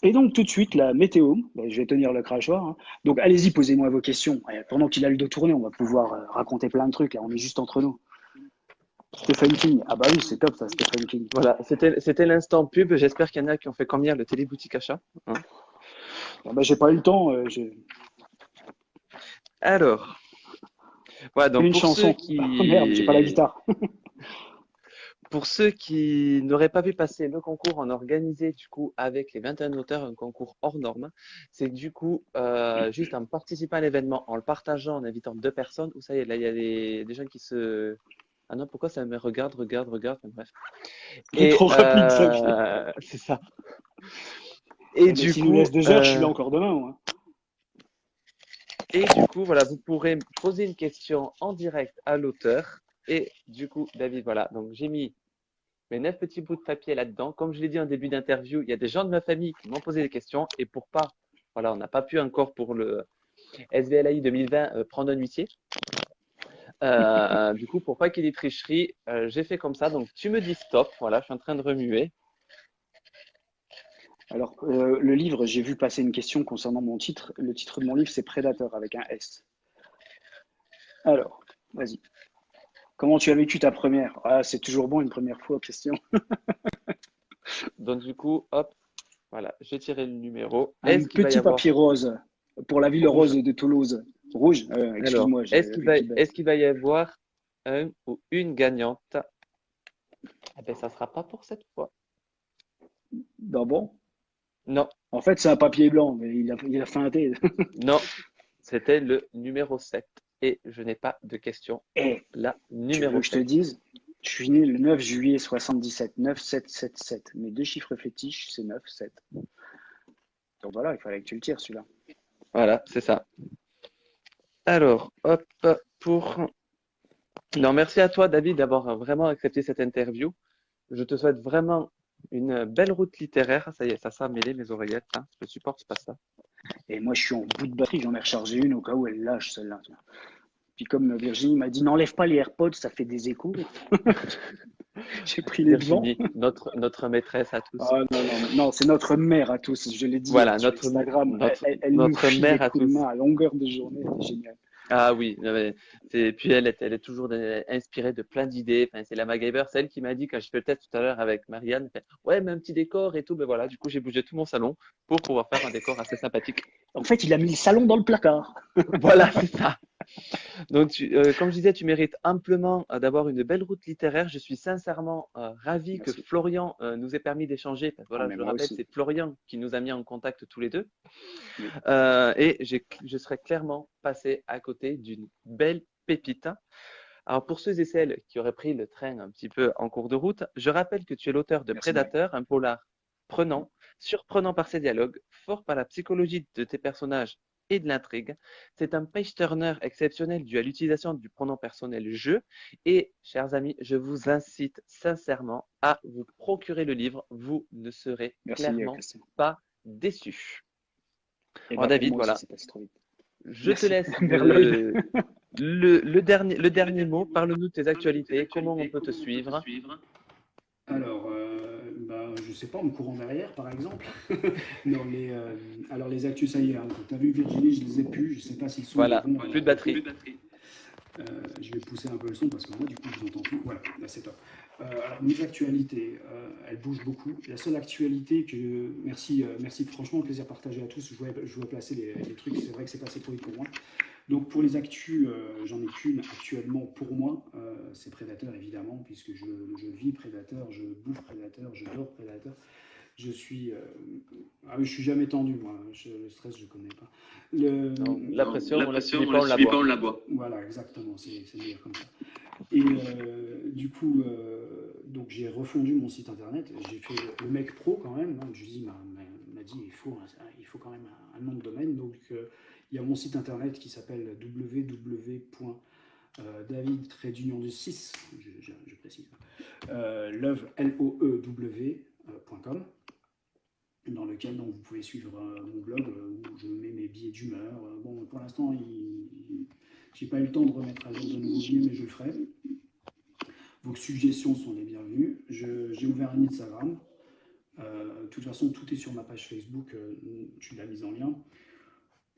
Et donc tout de suite, la météo, je vais tenir le crachoir, hein. Donc allez-y, posez-moi vos questions. Et pendant qu'il a le dos tourné, on va pouvoir raconter plein de trucs. Là, on est juste entre nous. Stephen King. Ah bah oui, c'est top ça, Stephen King. Voilà, c'était l'instant pub. J'espère qu'il y en a qui ont fait comme hier le téléboutique achat. Hein. Ah bah, j'ai pas eu le temps. Alors, voilà, donc Une chanson. Oh, merde, j'ai pas la guitare. pour ceux qui n'auraient pas pu passer le concours, on a organisé du coup avec les 21 auteurs un concours hors norme. C'est du coup juste en participant à l'événement, en le partageant, en invitant 2 personnes, où ça y est, là il y a des gens qui se... Ah non, pourquoi ça me regarde, enfin, bref. Il est Et trop rapide, ça. c'est ça. Et Mais du s'il nous coup, laisse 2 heures, je suis là encore demain, moi. voilà, vous pourrez poser une question en direct à l'auteur. Et du coup, David, voilà, donc j'ai mis mes 9 petits bouts de papier là-dedans. Comme je l'ai dit en début d'interview, il y a des gens de ma famille qui m'ont posé des questions. Et pour pas, voilà, on n'a pas pu encore pour le SVLAI 2020 prendre un huissier. Du coup, pour pas qu'il y ait des tricheries, j'ai fait comme ça. Donc, tu me dis stop. Voilà, je suis en train de remuer. Alors, le livre, j'ai vu passer une question concernant mon titre. Le titre de mon livre, c'est Prédateur avec un S. Alors, vas-y. Comment tu as vécu ta première? Ah, c'est toujours bon une première fois, question. Donc, du coup, hop, voilà, j'ai tiré le numéro. Un Est-ce qu'il va y petit papier avoir rose pour la ville rouge? rose de Toulouse. Rouge? Alors, Excuse-moi, j'ai vu qui bête. est-ce qu'il va y avoir un ou une gagnante? Eh bien, ça ne sera pas pour cette fois. Ah bon? Non, En fait, c'est un papier blanc, mais il a feinté. non, c'était le numéro 7. Et je n'ai pas de question pour Eh, la tu veux numéro que je te 7. dise? Je suis né le 9 juillet 77, 9777. Mes 2 chiffres fétiches, c'est 9, 7. Donc voilà, il fallait que tu le tires celui-là. Voilà, c'est ça. Alors, hop, pour... Non, merci à toi, David, d'avoir vraiment accepté cette interview. Je te souhaite vraiment une belle route littéraire. Ça y est, ça s'est mêlé mes oreillettes. Hein. Je ne supporte pas ça. Et moi, je suis en bout de batterie, j'en ai rechargé une au cas où elle lâche celle-là. Puis comme Virginie m'a dit, n'enlève pas les AirPods, ça fait des échos. J'ai pris les devants. Virginie, notre maîtresse à tous. Ah non, non, non, c'est notre mère à tous. Je l'ai dit Voilà, sur Instagram. Elle nous notre file des mère à coups de tous. main à longueur de journée. C'est génial. Ah oui, non, mais puis elle est toujours inspirée de plein d'idées. Enfin, c'est la MacGyver, c'est elle qui m'a dit quand je fais le test tout à l'heure avec Marianne, elle fait, ouais, mais un petit décor et tout. Ben voilà, du coup, j'ai bougé tout mon salon pour pouvoir faire un décor assez sympathique. En fait, il a mis le salon dans le placard. Voilà, c'est ça. Donc, comme je disais, tu mérites amplement d'avoir une belle route littéraire. Je suis sincèrement ravi que Merci. Florian nous ait permis d'échanger. Parce que Ah, voilà, mais je le moi rappelle, aussi. c'est Florian qui nous a mis en contact tous les deux. Oui. Et je serais clairement passé à côté d'une belle pépite. Alors, pour ceux et celles qui auraient pris le train un petit peu en cours de route, je rappelle que tu es l'auteur de Merci, Mike. Prédateur, un polar prenant, surprenant par ses dialogues, fort par la psychologie de tes personnages et de l'intrigue. C'est un page-turner exceptionnel dû à l'utilisation du pronom personnel je. Et, chers amis, je vous incite sincèrement à vous procurer le livre. Vous ne serez Merci, clairement Christian. pas déçus. Et Alors, bah, pour David, moi aussi, voilà, ça passe trop vite. je te Merci. laisse Vers l'œil. le dernier mot. Parle-nous de tes actualités, comment on peut te suivre. Alors, je sais pas, en me courant derrière, par exemple. Non, alors les actus, ça y est, hein, tu as vu Virginie, je les ai plus, je sais pas s'ils sont Voilà, bons. plus de batterie. Je vais pousser un peu le son parce que moi, du coup, je vous entends plus. Voilà, là, c'est top. Alors, mes actualités, elles bougent beaucoup. La seule actualité que. Merci, franchement, plaisir partagé à tous. Je voulais placer les trucs, c'est vrai que c'est passé trop vite pour moi. Donc, pour les actus, j'en ai qu'une actuellement pour moi. C'est Prédateur, évidemment, puisque je vis Prédateur, je bouffe Prédateur, je dors Prédateur. Je suis. Ah oui, je suis jamais tendu, moi. Le stress, je connais pas. Non, la pression, on la subit On pas, la on la subit pas, on boit. la boit. Voilà, exactement, c'est meilleur comme ça. Et du coup, donc j'ai refondu mon site internet. J'ai fait le mec pro quand même. Hein, Julie m'a dit il faut quand même un nom de domaine. Donc il y a mon site internet qui s'appelle www.david-6, je précise, love, L-O-E-W.com, dans lequel donc, vous pouvez suivre mon blog où je mets mes billets d'humeur. Bon, pour l'instant, j'ai pas eu le temps de remettre à jour de nouveaux billets, mais je le ferai. Vos suggestions sont les bienvenues. J'ai ouvert un Instagram. De toute façon, tout est sur ma page Facebook. Tu l'as mise en lien.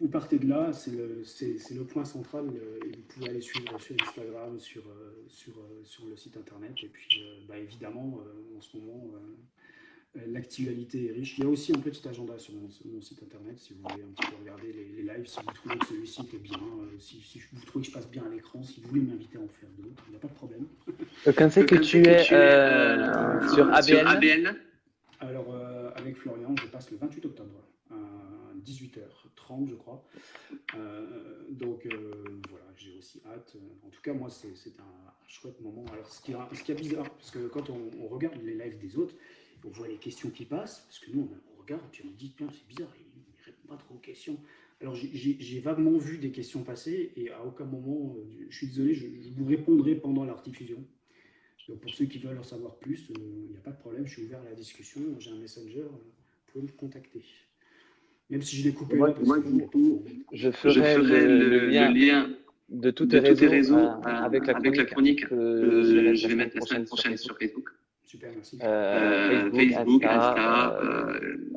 Vous partez de là, c'est le point central. Et vous pouvez aller suivre sur Instagram, sur le site internet. Et puis, évidemment, en ce moment, l'actualité est riche. Il y a aussi un petit agenda sur mon site internet si vous voulez un petit peu regarder les lives, si vous trouvez que celui-ci est bien, si vous trouvez que je passe bien à l'écran, si vous voulez m'inviter à en faire d'autres, il n'y a pas de problème. Quand c'est que tu es sur Sur ABN? ABN. Alors, avec Florian, je passe le 28 octobre à 18h30, je crois. Donc, voilà, j'ai aussi hâte. En tout cas, moi, c'est un chouette moment. Alors, ce qui est bizarre, parce que quand on regarde les lives des autres, on voit les questions qui passent, parce que nous, on regarde, puis on dit, tiens, c'est bizarre, il ne répond pas trop aux questions. Alors, j'ai vaguement vu des questions passer, et à aucun moment, je suis désolé, je vous répondrai pendant la rediffusion. Donc, pour ceux qui veulent en savoir plus, il n'y a pas de problème, je suis ouvert à la discussion, j'ai un messenger, vous pouvez me contacter. Même si je l'ai coupé là, parce que du coup, Je Je ferai ferai le le lien de tous de tes tous tes réseaux réseaux avec la avec la chronique chronique que je vais mettre je la vais semaine mettre la semaine prochaine prochaine sur sur Facebook. Facebook. super, merci. Facebook, Facebook, Insta, Insta,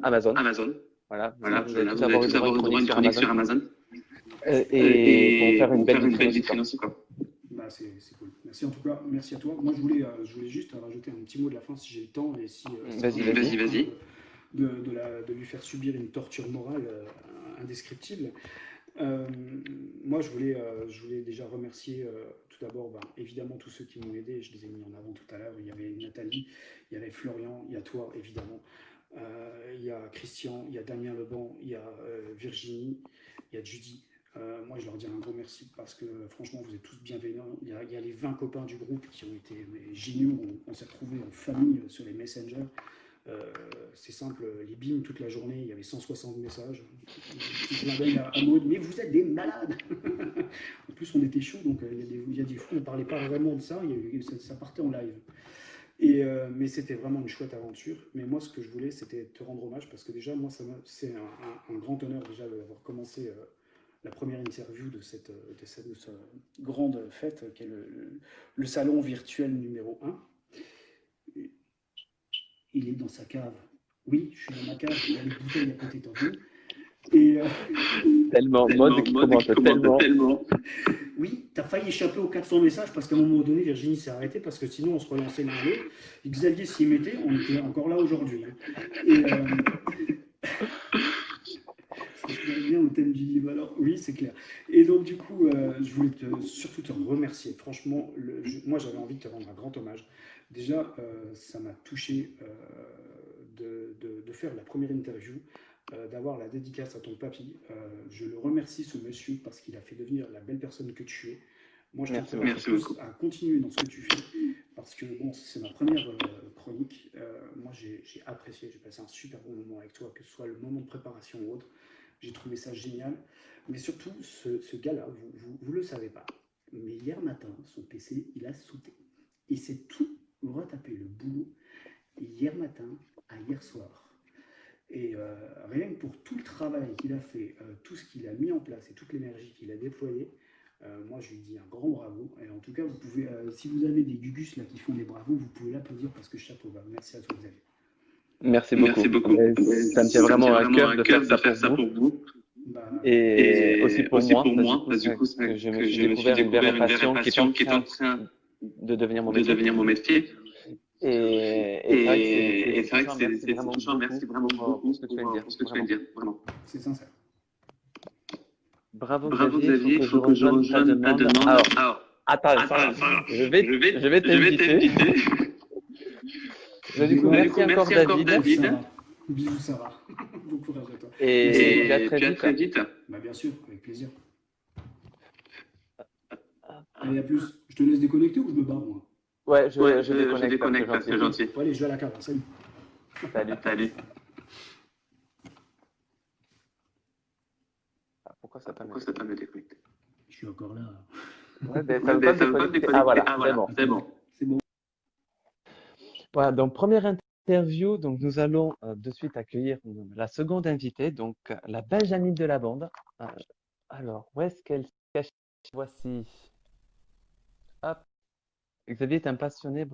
Amazon. Amazon. Voilà, Voilà, vous allez tous vous allez avoir tous une droit avoir de le droit chronique de sur chronique sur Amazon. Amazon. Et pour faire une Pour belle faire une vitrine belle aussi, vitrine quoi. aussi, quoi. C'est cool. Merci en tout cas, merci à toi. Moi, je voulais juste rajouter un petit mot de la fin si j'ai le temps et si Vas-y, Vas-y, vas-y. de lui faire subir une torture morale indescriptible. Moi, je voulais déjà remercier tout d'abord, évidemment, tous ceux qui m'ont aidé. Je les ai mis en avant tout à l'heure. Il y avait Nathalie, il y avait Florian, il y a toi, évidemment. Il y a Christian, il y a Damien Leban, il y a Virginie, il y a Judy. Moi, je leur dis un gros merci parce que franchement, vous êtes tous bienveillants. Il y a les 20 copains du groupe qui ont été géniaux. On s'est retrouvés en famille sur les messengers. C'est simple, les BIM toute la journée, il y avait 160 messages. Petit clin d'œil à Maud, mais vous êtes des malades. En plus, on était chaud, donc il y a des fois, on ne parlait pas vraiment de ça, ça partait en live. Mais c'était vraiment une chouette aventure. Mais moi, ce que je voulais, c'était te rendre hommage parce que déjà, moi, c'est un grand honneur déjà d'avoir commencé la première interview de cette grande fête qui est le salon virtuel numéro 1. Il est dans sa cave. Oui, je suis dans ma cave, il y a des bouteilles à côté, t'as vu. Et Tellement, mode qui commente tellement. oui, t'as failli échapper aux 400 messages parce qu'à un moment donné, Virginie s'est arrêtée parce que sinon on se relançait l'un l'autre. Et Xavier s'y mettait, on était encore là aujourd'hui. Et je me souviens bien au thème du livre. Alors, oui, c'est clair. Et donc, du coup, je voulais surtout te remercier. Franchement, moi, j'avais envie de te rendre un grand hommage. Déjà, ça m'a touché de faire la première interview, d'avoir la dédicace à ton papy. Je le remercie, ce monsieur, parce qu'il a fait devenir la belle personne que tu es. Moi, je Merci t'encourage beaucoup. plus à continuer dans ce que tu fais, parce que bon, c'est ma première chronique. Moi, j'ai apprécié, j'ai passé un super bon moment avec toi, que ce soit le moment de préparation ou autre. J'ai trouvé ça génial. Mais surtout, ce gars-là, vous le savez pas, mais hier matin, son PC, il a sauté. Il s'est tout retapé le boulot hier matin à hier soir. Et rien que pour tout le travail qu'il a fait, tout ce qu'il a mis en place et toute l'énergie qu'il a déployée, moi je lui dis un grand bravo. Et en tout cas, vous pouvez, si vous avez des gugus là qui font des bravos, vous pouvez l'applaudir parce que chapeau bas. Merci à toi, Xavier. Merci Merci beaucoup. beaucoup. Ça me tient vraiment à cœur de faire de ça faire pour ça vous. pour vous. Bah, Et aussi Et pour aussi moi, pour parce moi, parce que du coup, que je me que suis je me suis découvert une vraie découvert une vraie passion qui est en passion qui est en train train de devenir mon de métier. devenir mon métier. Et c'est vrai que Et c'est c'est vrai que touchant. Merci c'est vraiment touchant. beaucoup Merci vraiment pour beaucoup ce que tu viens de dire. pour ce que tu viens de Vraiment. dire. Vraiment. c'est sincère. Bravo Bravo Xavier, il faut Xavier, il que je faut que je rejoigne ta rejoigne ta demande. demande. Alors, Alors, attends, attends, je vais je vais t'inviter. t'inviter. Du coup, merci encore Merci encore David. David. Bisous, Sarah. Bon courage à toi. Et puis à Et très puis à vite. très vite. Bah, bien sûr, avec plaisir. Allez, à plus. Je te laisse déconnecter ou je me barre, moi? Ouais, Ouais, je je déconnecte, c'est déconnecte, c'est gentil. gentil. Bon, allez, je vais à la cave. Salut. Salut. Salut. Pourquoi ça Pourquoi ça t'a me déconnecté? Je suis encore là. Ouais, ben, ça Ouais, veut pas ben, me ça veut pas me déconnecter. Ah déconnecter. voilà, Ah c'est voilà, bon. c'est bon. C'est bon. Voilà, donc première interview, donc nous allons de suite accueillir la seconde invitée, donc la Benjamine de la bande. Alors, où est-ce qu'elle se cache? Voici. Hop. Xavier est un passionné.